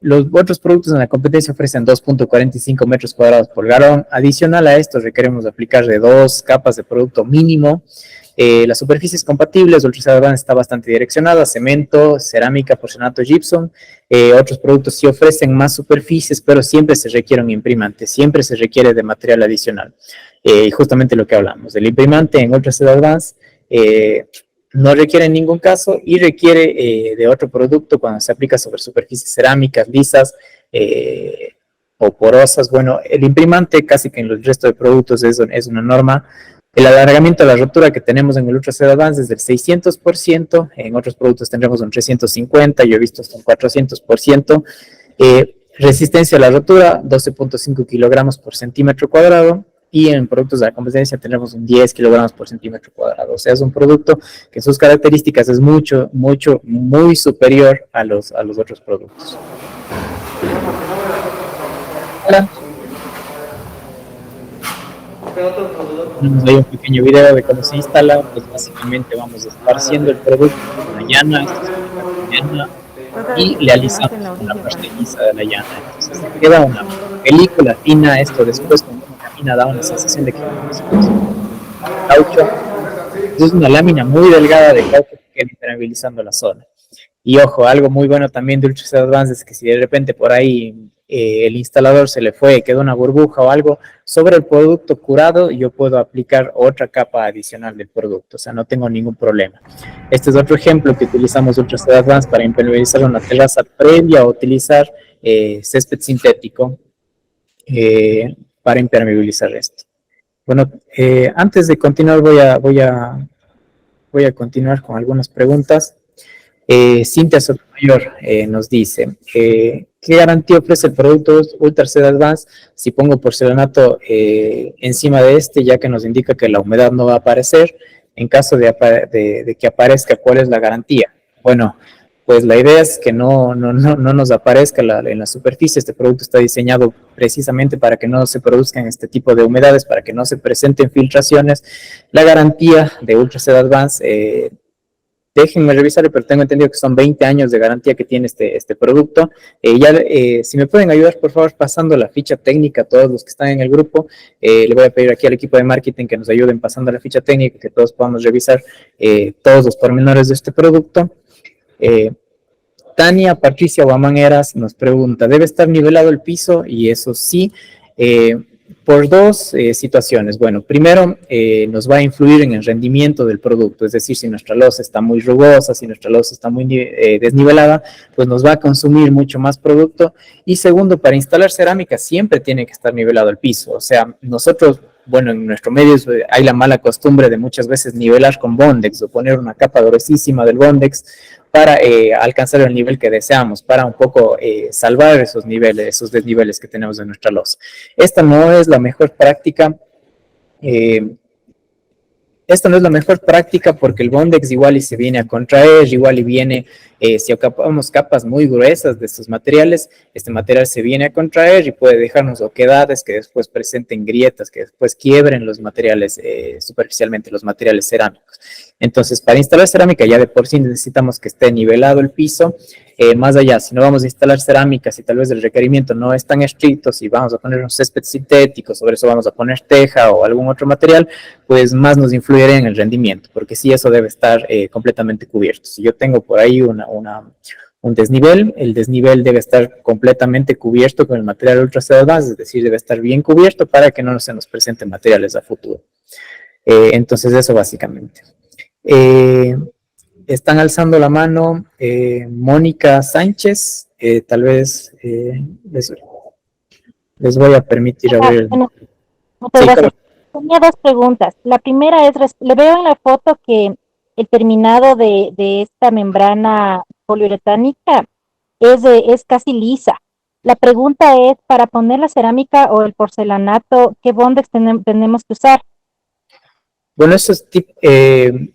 S1: Los otros productos en la competencia ofrecen 2.45 metros cuadrados por galón. Adicional a esto, requeremos aplicar de 2 capas de producto mínimo. Las superficies compatibles, Ultraset Advanced está bastante direccionada, cemento, cerámica, porcelanato, gypsum. Otros productos sí ofrecen más superficies, pero siempre se requiere un imprimante, siempre se requiere de material adicional. Y justamente lo que hablamos, el imprimante en Ultraset Advanced no requiere en ningún caso y requiere de otro producto cuando se aplica sobre superficies cerámicas, lisas o porosas. Bueno, el imprimante casi que en el resto de productos es una norma. El alargamiento de la rotura que tenemos en el Ultraset Advanced es del 600%, en otros productos tendremos un 350%, yo he visto hasta un 400%. Resistencia a la rotura, 12.5 kilogramos por centímetro cuadrado. Y en productos de la competencia tendremos un 10 kilogramos por centímetro cuadrado. O sea, es un producto que en sus características es muy superior a los otros productos. Tenemos ahí un pequeño video de cómo se instala. Pues básicamente vamos a estar haciendo el producto con la llana, y le alisamos con la parte lisa de la llana. Entonces queda una película fina. Esto después cuando uno camina da una sensación de que caucho. Es una lámina muy delgada de caucho que queda impermeabilizando la zona. Y ojo, algo muy bueno también de Ultraset Advanced es que si de repente por ahí el instalador se le fue, quedó una burbuja o algo, sobre el producto curado yo puedo aplicar otra capa adicional del producto, o sea, no tengo ningún problema. Este es otro ejemplo que utilizamos Ultraset Advanced para impermeabilizar una terraza previa a utilizar césped sintético para impermeabilizar esto. Bueno, antes de continuar voy a continuar con algunas preguntas. Cintia Sotomayor nos dice, ¿qué garantía ofrece el producto Ultraset Advanced si pongo porcelanato encima de este, ya que nos indica que la humedad no va a aparecer? En caso de que aparezca, ¿cuál es la garantía? Bueno, pues la idea es que no nos aparezca en la superficie. Este producto está diseñado precisamente para que no se produzcan este tipo de humedades, para que no se presenten filtraciones. La garantía de Ultraset Advanced, déjenme revisarlo, pero tengo entendido que son 20 años de garantía que tiene este producto. Si me pueden ayudar, por favor, pasando la ficha técnica a todos los que están en el grupo. Le voy a pedir aquí al equipo de marketing que nos ayuden pasando la ficha técnica, que todos podamos revisar todos los pormenores de este producto. Tania Patricia Guamán Eras nos pregunta, ¿debe estar nivelado el piso? Y eso sí, por dos situaciones. Bueno, primero nos va a influir en el rendimiento del producto, es decir, si nuestra losa está muy rugosa, si nuestra losa está muy desnivelada, pues nos va a consumir mucho más producto. Y segundo, para instalar cerámica siempre tiene que estar nivelado el piso. O sea, nosotros, bueno, en nuestro medio hay la mala costumbre de muchas veces nivelar con Bondex o poner una capa gruesísima del Bondex para alcanzar el nivel que deseamos, para un poco salvar esos niveles, esos desniveles que tenemos en nuestra losa. Esta no es la mejor práctica. Esta no es la mejor práctica porque el Bondex igual y se viene a contraer, igual y viene Si ocupamos capas muy gruesas de estos materiales, este material se viene a contraer y puede dejarnos oquedades que después presenten grietas, que después quiebren los materiales superficialmente, los materiales cerámicos. Entonces, para instalar cerámica ya de por sí necesitamos que esté nivelado el piso. Más allá, si no vamos a instalar cerámica, si tal vez el requerimiento no es tan estricto, si vamos a poner un césped sintético, sobre eso vamos a poner teja o algún otro material, pues más nos influirá en el rendimiento, porque sí, eso debe estar completamente cubierto. Si yo tengo por ahí un desnivel, el desnivel debe estar completamente cubierto con el material Ultra C Advance, es decir, debe estar bien cubierto para que no se nos presenten materiales a futuro. Entonces, eso básicamente. Están alzando la mano Mónica Sánchez, tal vez les voy a permitir abrir.
S4: Bueno, muchas gracias. Tenía dos preguntas. La primera es, le veo en la foto que el terminado de esta membrana poliuretánica es casi lisa. La pregunta es, para poner la cerámica o el porcelanato, ¿qué bondex tenemos que usar?
S1: Bueno, eso es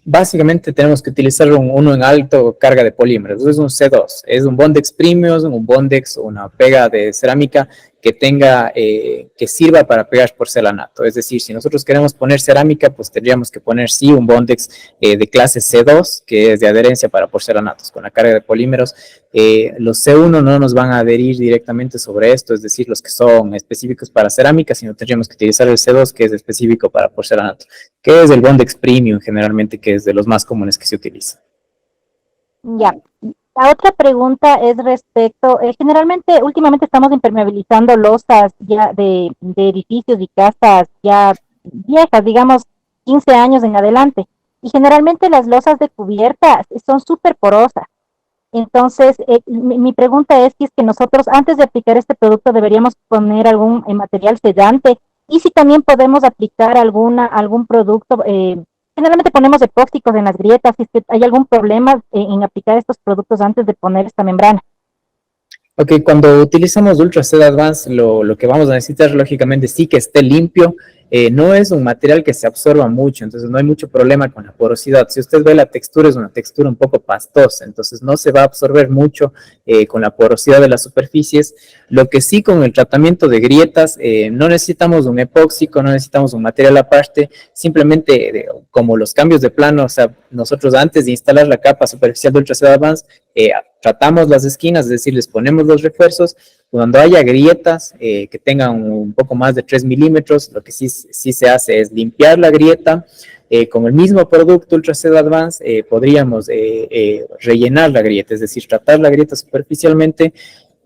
S1: básicamente tenemos que utilizar uno en alto carga de polímeros. Es un C2, es un Bondex Premium, un Bondex, una pega de cerámica que tenga, que sirva para pegar porcelanato. Es decir, si nosotros queremos poner cerámica, pues tendríamos que poner sí un Bondex de clase C2, que es de adherencia para porcelanatos, con la carga de polímeros. Los C1 no nos van a adherir directamente sobre esto, es decir, los que son específicos para cerámica, sino tendríamos que utilizar el C2, que es específico para porcelanato, que es el Bondex Premium generalmente, que es de los más comunes que se utiliza.
S4: Ya. La otra pregunta es respecto, generalmente, últimamente estamos impermeabilizando losas ya de edificios y casas ya viejas, digamos 15 años en adelante, y generalmente las losas de cubierta son súper porosas. Entonces, mi pregunta es si es que nosotros antes de aplicar este producto deberíamos poner algún material sedante, y si también podemos aplicar algún producto. Generalmente ponemos epóxicos en las grietas, si es que hay algún problema en aplicar estos productos antes de poner esta membrana.
S1: Ok, cuando utilizamos Ultra C Advance, lo que vamos a necesitar, lógicamente, sí que esté limpio. No es un material que se absorba mucho, entonces no hay mucho problema con la porosidad. Si usted ve la textura, es una textura un poco pastosa, entonces no se va a absorber mucho con la porosidad de las superficies. Lo que sí, con el tratamiento de grietas, no necesitamos un epóxico, no necesitamos un material aparte, simplemente como los cambios de plano, o sea, nosotros antes de instalar la capa superficial de Ultra C Advance, tratamos las esquinas, es decir, les ponemos los refuerzos. Cuando haya grietas que tengan un poco más de 3 milímetros, lo que sí se hace es limpiar la grieta. Con el mismo producto Ultra C Advance podríamos rellenar la grieta, es decir, tratar la grieta superficialmente.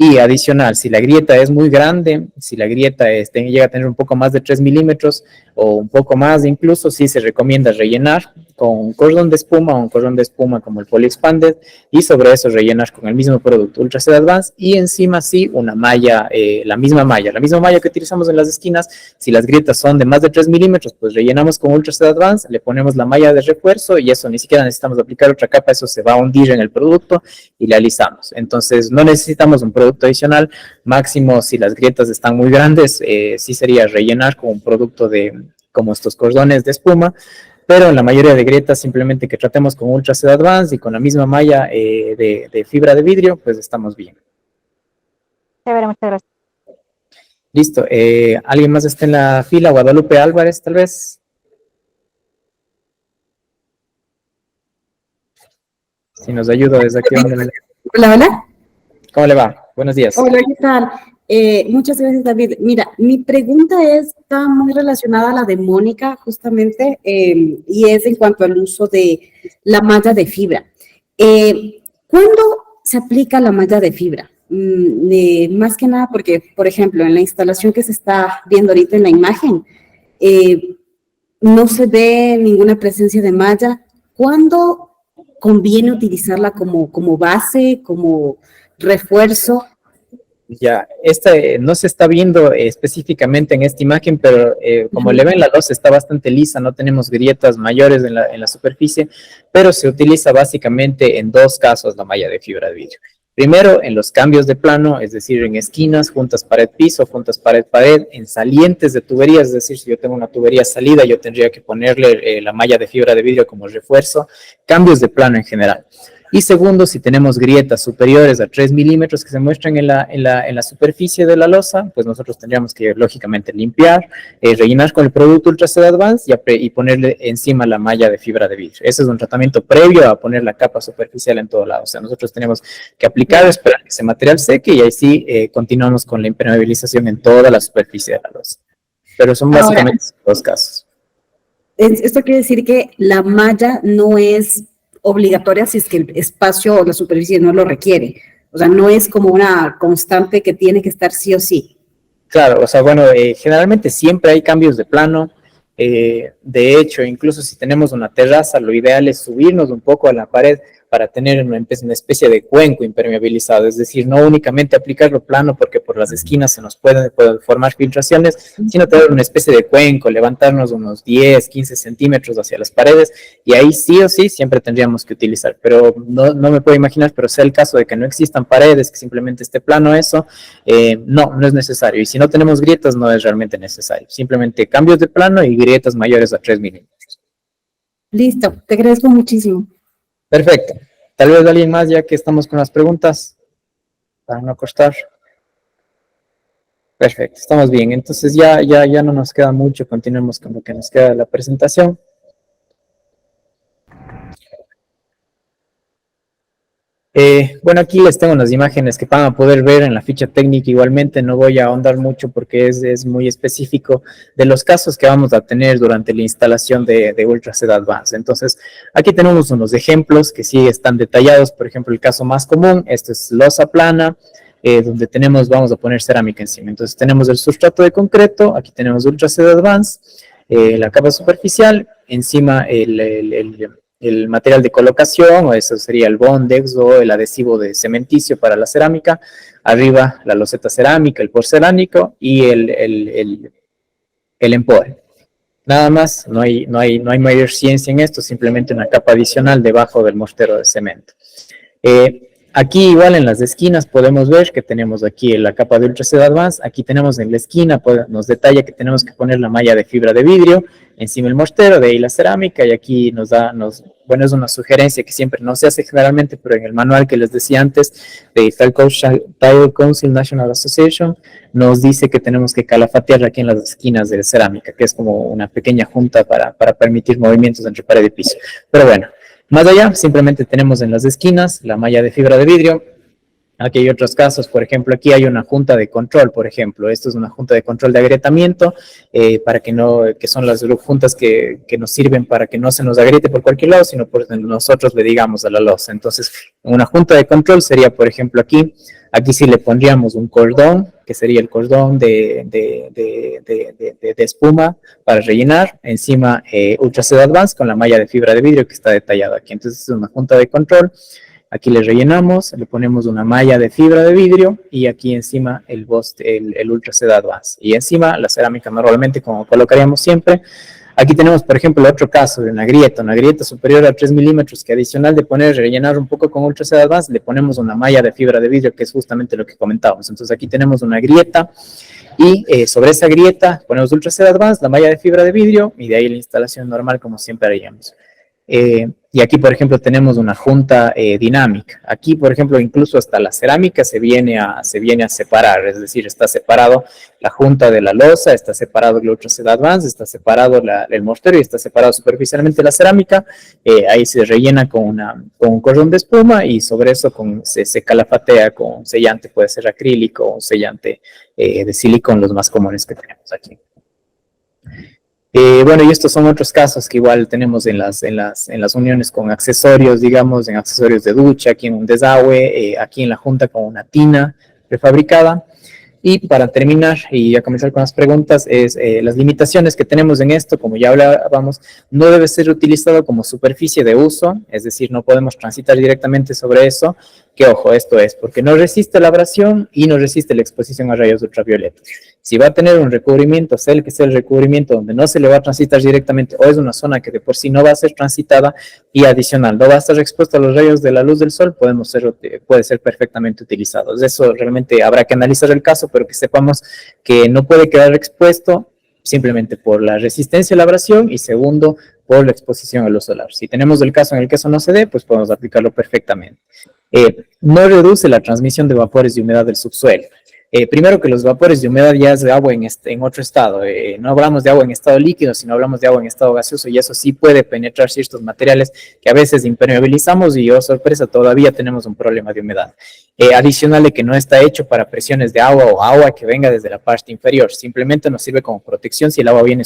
S1: Y adicional, si la grieta es muy grande, si la grieta llega a tener un poco más de 3 milímetros o un poco más incluso, sí se recomienda rellenar con un cordón de espuma o un cordón de espuma como el Poly Expanded, y sobre eso rellenar con el mismo producto Ultra C Advance, y encima sí una malla, la misma malla que utilizamos en las esquinas. Si las grietas son de más de 3 milímetros, pues rellenamos con Ultra C Advance, le ponemos la malla de refuerzo y eso ni siquiera necesitamos aplicar otra capa, eso se va a hundir en el producto y le alisamos. Entonces no necesitamos un producto adicional. Máximo, si las grietas están muy grandes, sí sería rellenar con un producto como estos cordones de espuma, pero en la mayoría de grietas simplemente que tratemos con Ultra C Advance y con la misma malla de fibra de vidrio, pues estamos bien.
S4: Chévere, muchas gracias.
S1: Listo. ¿Alguien más está en la fila? Guadalupe Álvarez, tal vez. Si nos ayuda desde aquí.
S5: Hola, hola.
S1: ¿Cómo le va? Buenos días.
S5: Hola, ¿qué tal? Muchas gracias, David. Mira, mi pregunta está muy relacionada a la de Mónica, justamente, y es en cuanto al uso de la malla de fibra. ¿Cuándo se aplica la malla de fibra? Más que nada porque, por ejemplo, en la instalación que se está viendo ahorita en la imagen, no se ve ninguna presencia de malla. ¿Cuándo conviene utilizarla como base, como refuerzo?
S1: Ya, esta no se está viendo específicamente en esta imagen, pero como le ven, la losa está bastante lisa, no tenemos grietas mayores en la superficie, pero se utiliza básicamente en dos casos la malla de fibra de vidrio. Primero, en los cambios de plano, es decir, en esquinas, juntas pared-piso, juntas pared-pared, en salientes de tuberías, es decir, si yo tengo una tubería salida, yo tendría que ponerle la malla de fibra de vidrio como refuerzo, cambios de plano en general. Y segundo, si tenemos grietas superiores a 3 milímetros que se muestran en la superficie de la losa, pues nosotros tendríamos que, lógicamente, limpiar, rellenar con el producto Ultra Seed Advance y ponerle encima la malla de fibra de vidrio. Ese es un tratamiento previo a poner la capa superficial en todo lado. O sea, nosotros tenemos que aplicar, esperar que ese material seque y ahí sí continuamos con la impermeabilización en toda la superficie de la losa. Pero son básicamente dos casos.
S5: Esto quiere decir que la malla no es obligatoria si es que el espacio o la superficie no lo requiere. O sea, no es como una constante que tiene que estar sí o sí.
S1: Claro, o sea, bueno, generalmente siempre hay cambios de plano. De hecho, incluso si tenemos una terraza, lo ideal es subirnos un poco a la pared para tener una especie de cuenco impermeabilizado, es decir, no únicamente aplicarlo plano porque por las esquinas se nos pueden formar filtraciones, sino tener una especie de cuenco, levantarnos unos 10, 15 centímetros hacia las paredes y ahí sí o sí siempre tendríamos que utilizar, pero no me puedo imaginar, pero sea el caso de que no existan paredes, que simplemente esté plano eso, no es necesario y si no tenemos grietas no es realmente necesario, simplemente cambios de plano y grietas mayores a 3 milímetros.
S5: Listo, te agradezco muchísimo.
S1: Perfecto. Tal vez alguien más, ya que estamos con las preguntas, para no costar. Perfecto, estamos bien. Entonces ya no nos queda mucho. Continuemos con lo que nos queda de la presentación. Bueno, aquí les tengo unas imágenes que van a poder ver en la ficha técnica. Igualmente no voy a ahondar mucho porque es muy específico de los casos que vamos a tener durante la instalación de Ultra Seed Advance. Entonces, aquí tenemos unos ejemplos que sí están detallados. Por ejemplo, el caso más común, esto es losa plana, donde vamos a poner cerámica encima. Entonces, tenemos el sustrato de concreto, aquí tenemos Ultra Seed Advance, la capa superficial, encima el material de colocación, o eso sería el Bondex o el adhesivo de cementicio para la cerámica, arriba la loseta cerámica, el porcelánico y el empore. Nada más, no hay mayor ciencia en esto, simplemente una capa adicional debajo del mortero de cemento. Aquí igual en las esquinas podemos ver que tenemos aquí la capa de Ultra Seed Advance, aquí tenemos en la esquina, nos detalla que tenemos que poner la malla de fibra de vidrio, encima el mortero, de ahí la cerámica, y aquí bueno, es una sugerencia que siempre no se hace generalmente, pero en el manual que les decía antes, de Tile Council National Association, nos dice que tenemos que calafatear aquí en las esquinas de cerámica, que es como una pequeña junta para permitir movimientos entre pared y piso. Pero bueno, más allá, simplemente tenemos en las esquinas la malla de fibra de vidrio. Aquí hay otros casos, por ejemplo, aquí hay una junta de control, por ejemplo. Esto es una junta de control de agrietamiento, que son las juntas que nos sirven para que no se nos agriete por cualquier lado, sino por nosotros le digamos a la losa. Entonces, una junta de control sería, por ejemplo, aquí sí le pondríamos un cordón, que sería el cordón de espuma para rellenar, encima Ultra Seed Advance con la malla de fibra de vidrio que está detallada aquí. Entonces, es una junta de control. Aquí le rellenamos, le ponemos una malla de fibra de vidrio y aquí encima el Ultra Seed Advance. Y encima la cerámica normalmente como colocaríamos siempre. Aquí tenemos, por ejemplo, el otro caso de una grieta superior a 3 milímetros que adicional de rellenar un poco con Ultra Seed Advance, le ponemos una malla de fibra de vidrio que es justamente lo que comentábamos. Entonces aquí tenemos una grieta y sobre esa grieta ponemos Ultra Seed Advance, la malla de fibra de vidrio y de ahí la instalación normal como siempre haríamos. Y aquí, por ejemplo, tenemos una junta dinámica. Aquí, por ejemplo, incluso hasta la cerámica se viene a separar, es decir, está separado la junta de la losa, está separado el Ultra Seed Advance, está separado el mortero y está separado superficialmente la cerámica. Ahí se rellena con un cordón de espuma y sobre eso se calafatea con un sellante, puede ser acrílico o un sellante de silicón, los más comunes que tenemos aquí. Bueno, y estos son otros casos que igual tenemos en las uniones con accesorios, digamos, en accesorios de ducha, aquí en un desagüe, aquí en la junta con una tina prefabricada. Y para terminar y a comenzar con las preguntas, las limitaciones que tenemos en esto, como ya hablábamos, no debe ser utilizado como superficie de uso, es decir, no podemos transitar directamente sobre eso, que ojo, esto es porque no resiste la abrasión y no resiste la exposición a rayos ultravioletas. Si va a tener un recubrimiento, sea el que sea el recubrimiento donde no se le va a transitar directamente o es una zona que de por sí no va a ser transitada y adicional no va a estar expuesto a los rayos de la luz del sol, puede ser perfectamente utilizado. Eso realmente habrá que analizar el caso, pero que sepamos que no puede quedar expuesto simplemente por la resistencia a la abrasión y segundo, por la exposición a luz solar. Si tenemos el caso en el que eso no se dé, pues podemos aplicarlo perfectamente. No reduce la transmisión de vapores de humedad del subsuelo. Primero que los vapores de humedad ya es de agua en otro estado. No hablamos de agua en estado líquido, sino hablamos de agua en estado gaseoso, y eso sí puede penetrar ciertos materiales que a veces impermeabilizamos y, oh sorpresa, todavía tenemos un problema de humedad. Adicional de que no está hecho para presiones de agua o agua que venga desde la parte inferior. Simplemente nos sirve como protección si el agua viene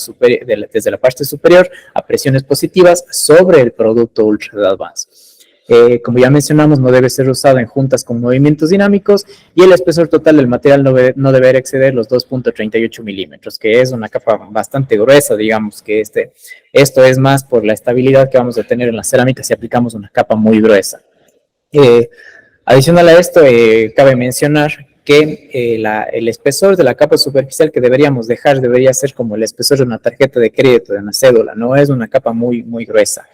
S1: desde la parte superior a presiones positivas sobre el producto Ultra Advance. Como ya mencionamos, no debe ser usado en juntas con movimientos dinámicos, y el espesor total del material no debe exceder los 2.38 milímetros, que es una capa bastante gruesa, digamos que esto es más por la estabilidad que vamos a tener en la cerámica si aplicamos una capa muy gruesa. Adicional a esto, cabe mencionar que el espesor de la capa superficial que deberíamos dejar debería ser como el espesor de una tarjeta de crédito, de una cédula, no es una capa muy, muy gruesa.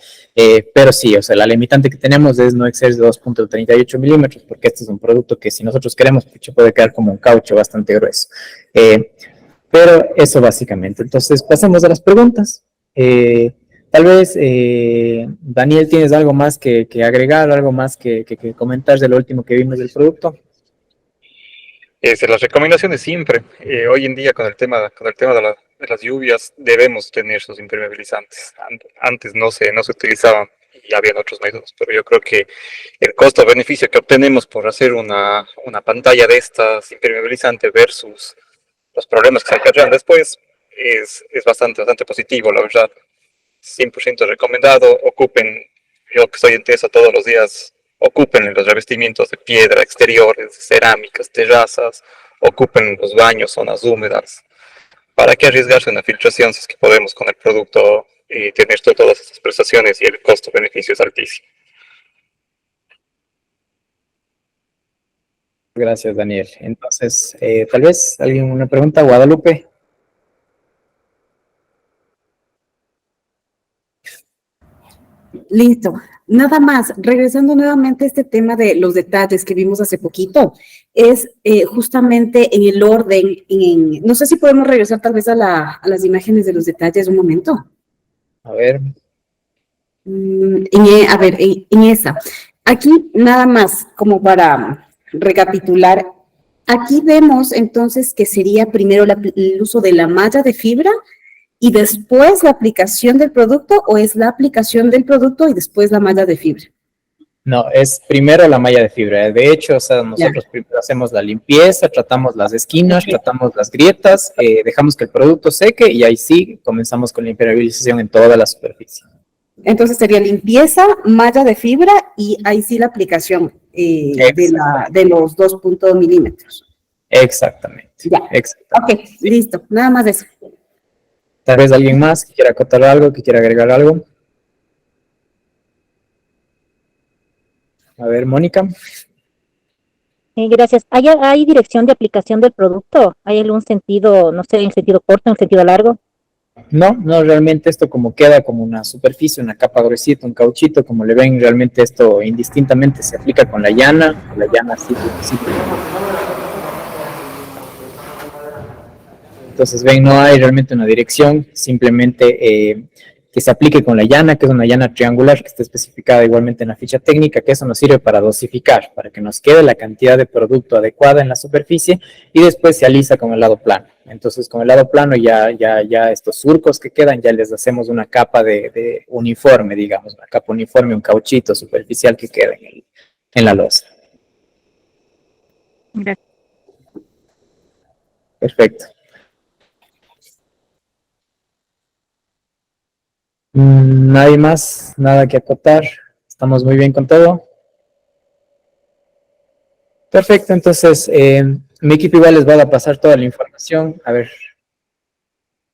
S1: Pero sí, o sea, la limitante que tenemos es no exceder de 2.38 milímetros, porque este es un producto que si nosotros queremos, puede quedar como un caucho bastante grueso. Pero eso básicamente. Entonces, pasemos a las preguntas. Tal vez, Daniel, ¿tienes algo más que agregar, algo más que comentar de lo último que vimos del producto?
S3: Las recomendaciones siempre. Hoy en día con el tema de las lluvias debemos tener sus impermeabilizantes. Antes no se utilizaban y habían otros métodos, pero yo creo que el costo-beneficio que obtenemos por hacer una pantalla de estas impermeabilizantes versus los problemas que se acarrean después es bastante positivo, la verdad. 100% recomendado. Ocupen, yo que estoy en TESA todos los días, ocupen los revestimientos de piedra, exteriores, cerámicas, terrazas, ocupen los baños, zonas húmedas. ¿Para qué arriesgarse una filtración si es que podemos con el producto tener todas estas prestaciones y el costo-beneficio es altísimo?
S1: Gracias, Daniel. Entonces, tal vez alguien una pregunta, Guadalupe.
S5: Listo. Nada más, regresando nuevamente a este tema de los detalles que vimos hace poquito, es justamente en el orden, no sé si podemos regresar tal vez a las imágenes de los detalles un momento.
S1: A ver.
S5: A ver, en esa. Aquí nada más, como para recapitular, aquí vemos entonces que sería primero el uso de la malla de fibra y después la aplicación del producto, o es la aplicación del producto y después la malla de fibra.
S1: No, es primero la malla de fibra. De hecho, o sea, nosotros
S5: Ya.
S1: primero hacemos la limpieza, tratamos las esquinas, tratamos las grietas, dejamos que el producto seque y ahí sí comenzamos con la impermeabilización en toda la superficie.
S5: Entonces sería limpieza, malla de fibra y ahí sí la aplicación de los 2.2 milímetros.
S1: Exactamente.
S5: Ya.
S1: Exactamente.
S5: Ok, listo. Nada más de eso.
S1: Tal vez alguien más que quiera acotar algo, que quiera agregar algo. A ver, Mónica.
S4: Gracias. ¿Hay dirección de aplicación del producto? ¿Hay algún sentido, no sé, en sentido corto, en sentido largo?
S1: No, realmente esto como queda como una superficie, una capa gruesita, un cauchito, como le ven, realmente esto indistintamente se aplica con la llana sí. Entonces, ven, no hay realmente una dirección, simplemente que se aplique con la llana, que es una llana triangular que está especificada igualmente en la ficha técnica, que eso nos sirve para dosificar, para que nos quede la cantidad de producto adecuada en la superficie, y después se alisa con el lado plano. Entonces, con el lado plano ya estos surcos que quedan, ya les hacemos una capa de uniforme, digamos, una capa uniforme, un cauchito superficial que queda en la losa.
S4: Gracias.
S1: Perfecto. Nadie más, nada que acotar. Estamos muy bien con todo. Perfecto, entonces mi equipo igual les va a pasar toda la información. A ver,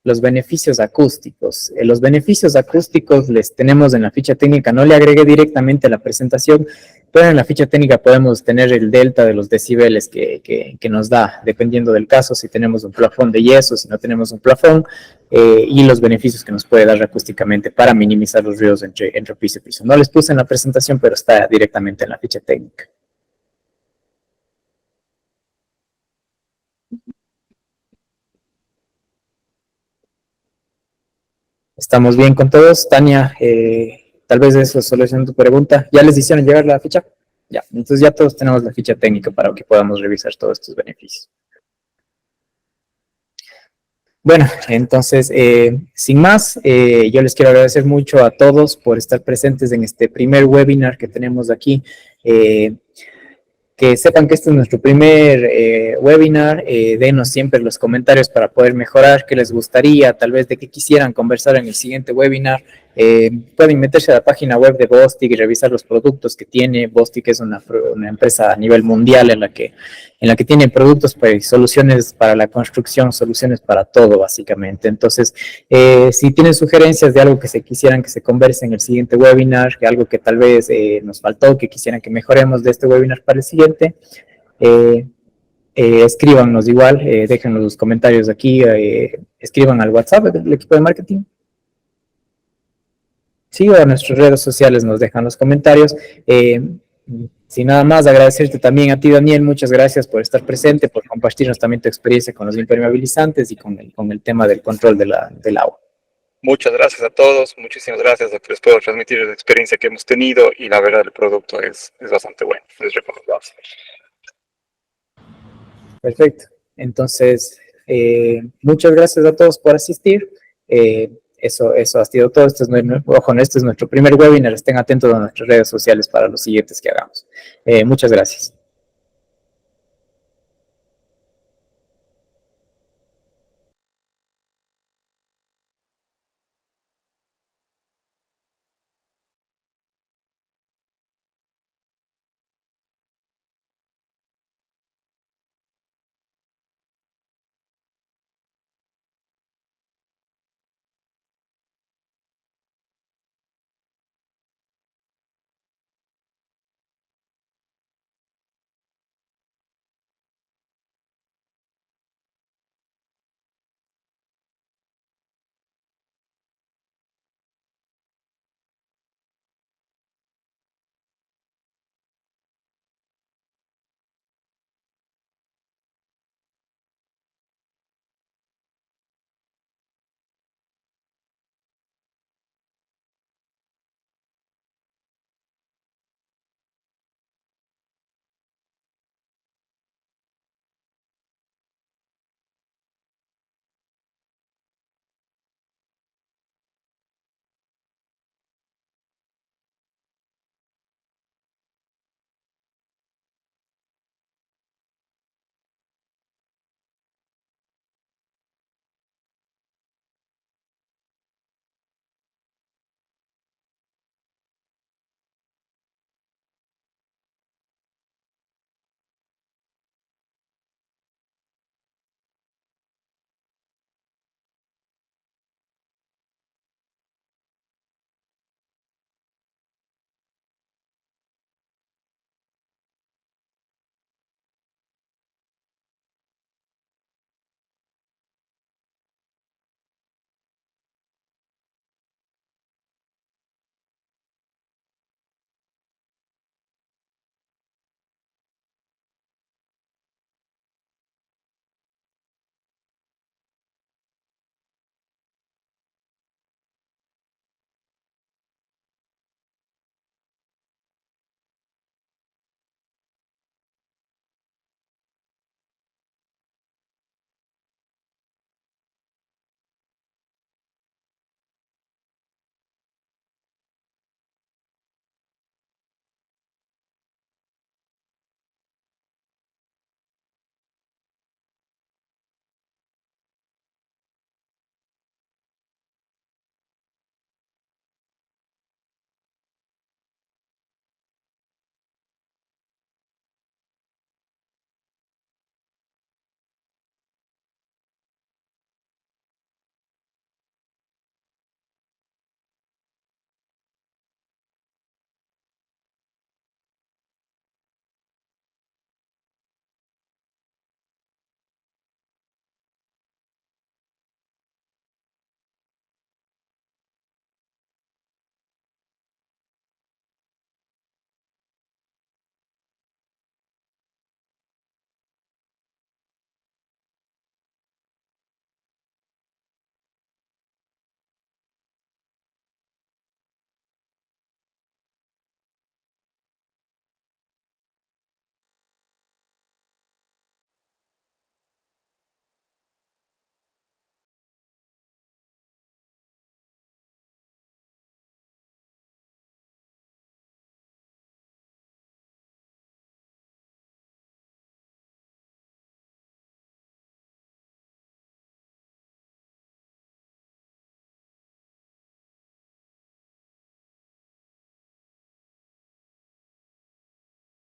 S1: los beneficios acústicos. Los beneficios acústicos les tenemos en la ficha técnica. No le agregué directamente a la presentación, pero en la ficha técnica podemos tener el delta de los decibeles que nos da, dependiendo del caso, si tenemos un plafón de yeso, si no tenemos un plafón, y los beneficios que nos puede dar acústicamente para minimizar los ruidos entre piso y piso. No les puse en la presentación, pero está directamente en la ficha técnica. ¿Estamos bien con todos? Tania, tal vez eso soluciona tu pregunta. ¿Ya les hicieron llegar la ficha? Ya, entonces ya todos tenemos la ficha técnica para que podamos revisar todos estos beneficios. Bueno, entonces, sin más, yo les quiero agradecer mucho a todos por estar presentes en este primer webinar que tenemos aquí. Que sepan que este es nuestro primer webinar, denos siempre los comentarios para poder mejorar, qué les gustaría, tal vez de qué quisieran conversar en el siguiente webinar. Pueden meterse a la página web de Bostik y revisar los productos que tiene. Bostik es una empresa a nivel mundial en la que tiene productos, pues, soluciones para la construcción, soluciones para todo, básicamente. Entonces, si tienen sugerencias de algo que se quisieran que se converse en el siguiente webinar, que algo que tal vez nos faltó, que quisieran que mejoremos de este webinar para el siguiente, escríbanos igual, déjenos los comentarios aquí, escriban al WhatsApp del equipo de marketing. Sí, o a nuestras redes sociales nos dejan los comentarios. Sin nada más, agradecerte también a ti, Daniel, muchas gracias por estar presente, por compartirnos también tu experiencia con los impermeabilizantes y con el tema del control del agua.
S3: Muchas gracias a todos, muchísimas gracias. Lo que les puedo transmitir es la experiencia que hemos tenido y la verdad el producto es bastante bueno, es recomendable.
S1: Perfecto. Entonces, muchas gracias a todos por asistir. Eso ha sido todo. Este es nuestro primer webinar. Estén atentos a nuestras redes sociales para los siguientes que hagamos. Muchas gracias.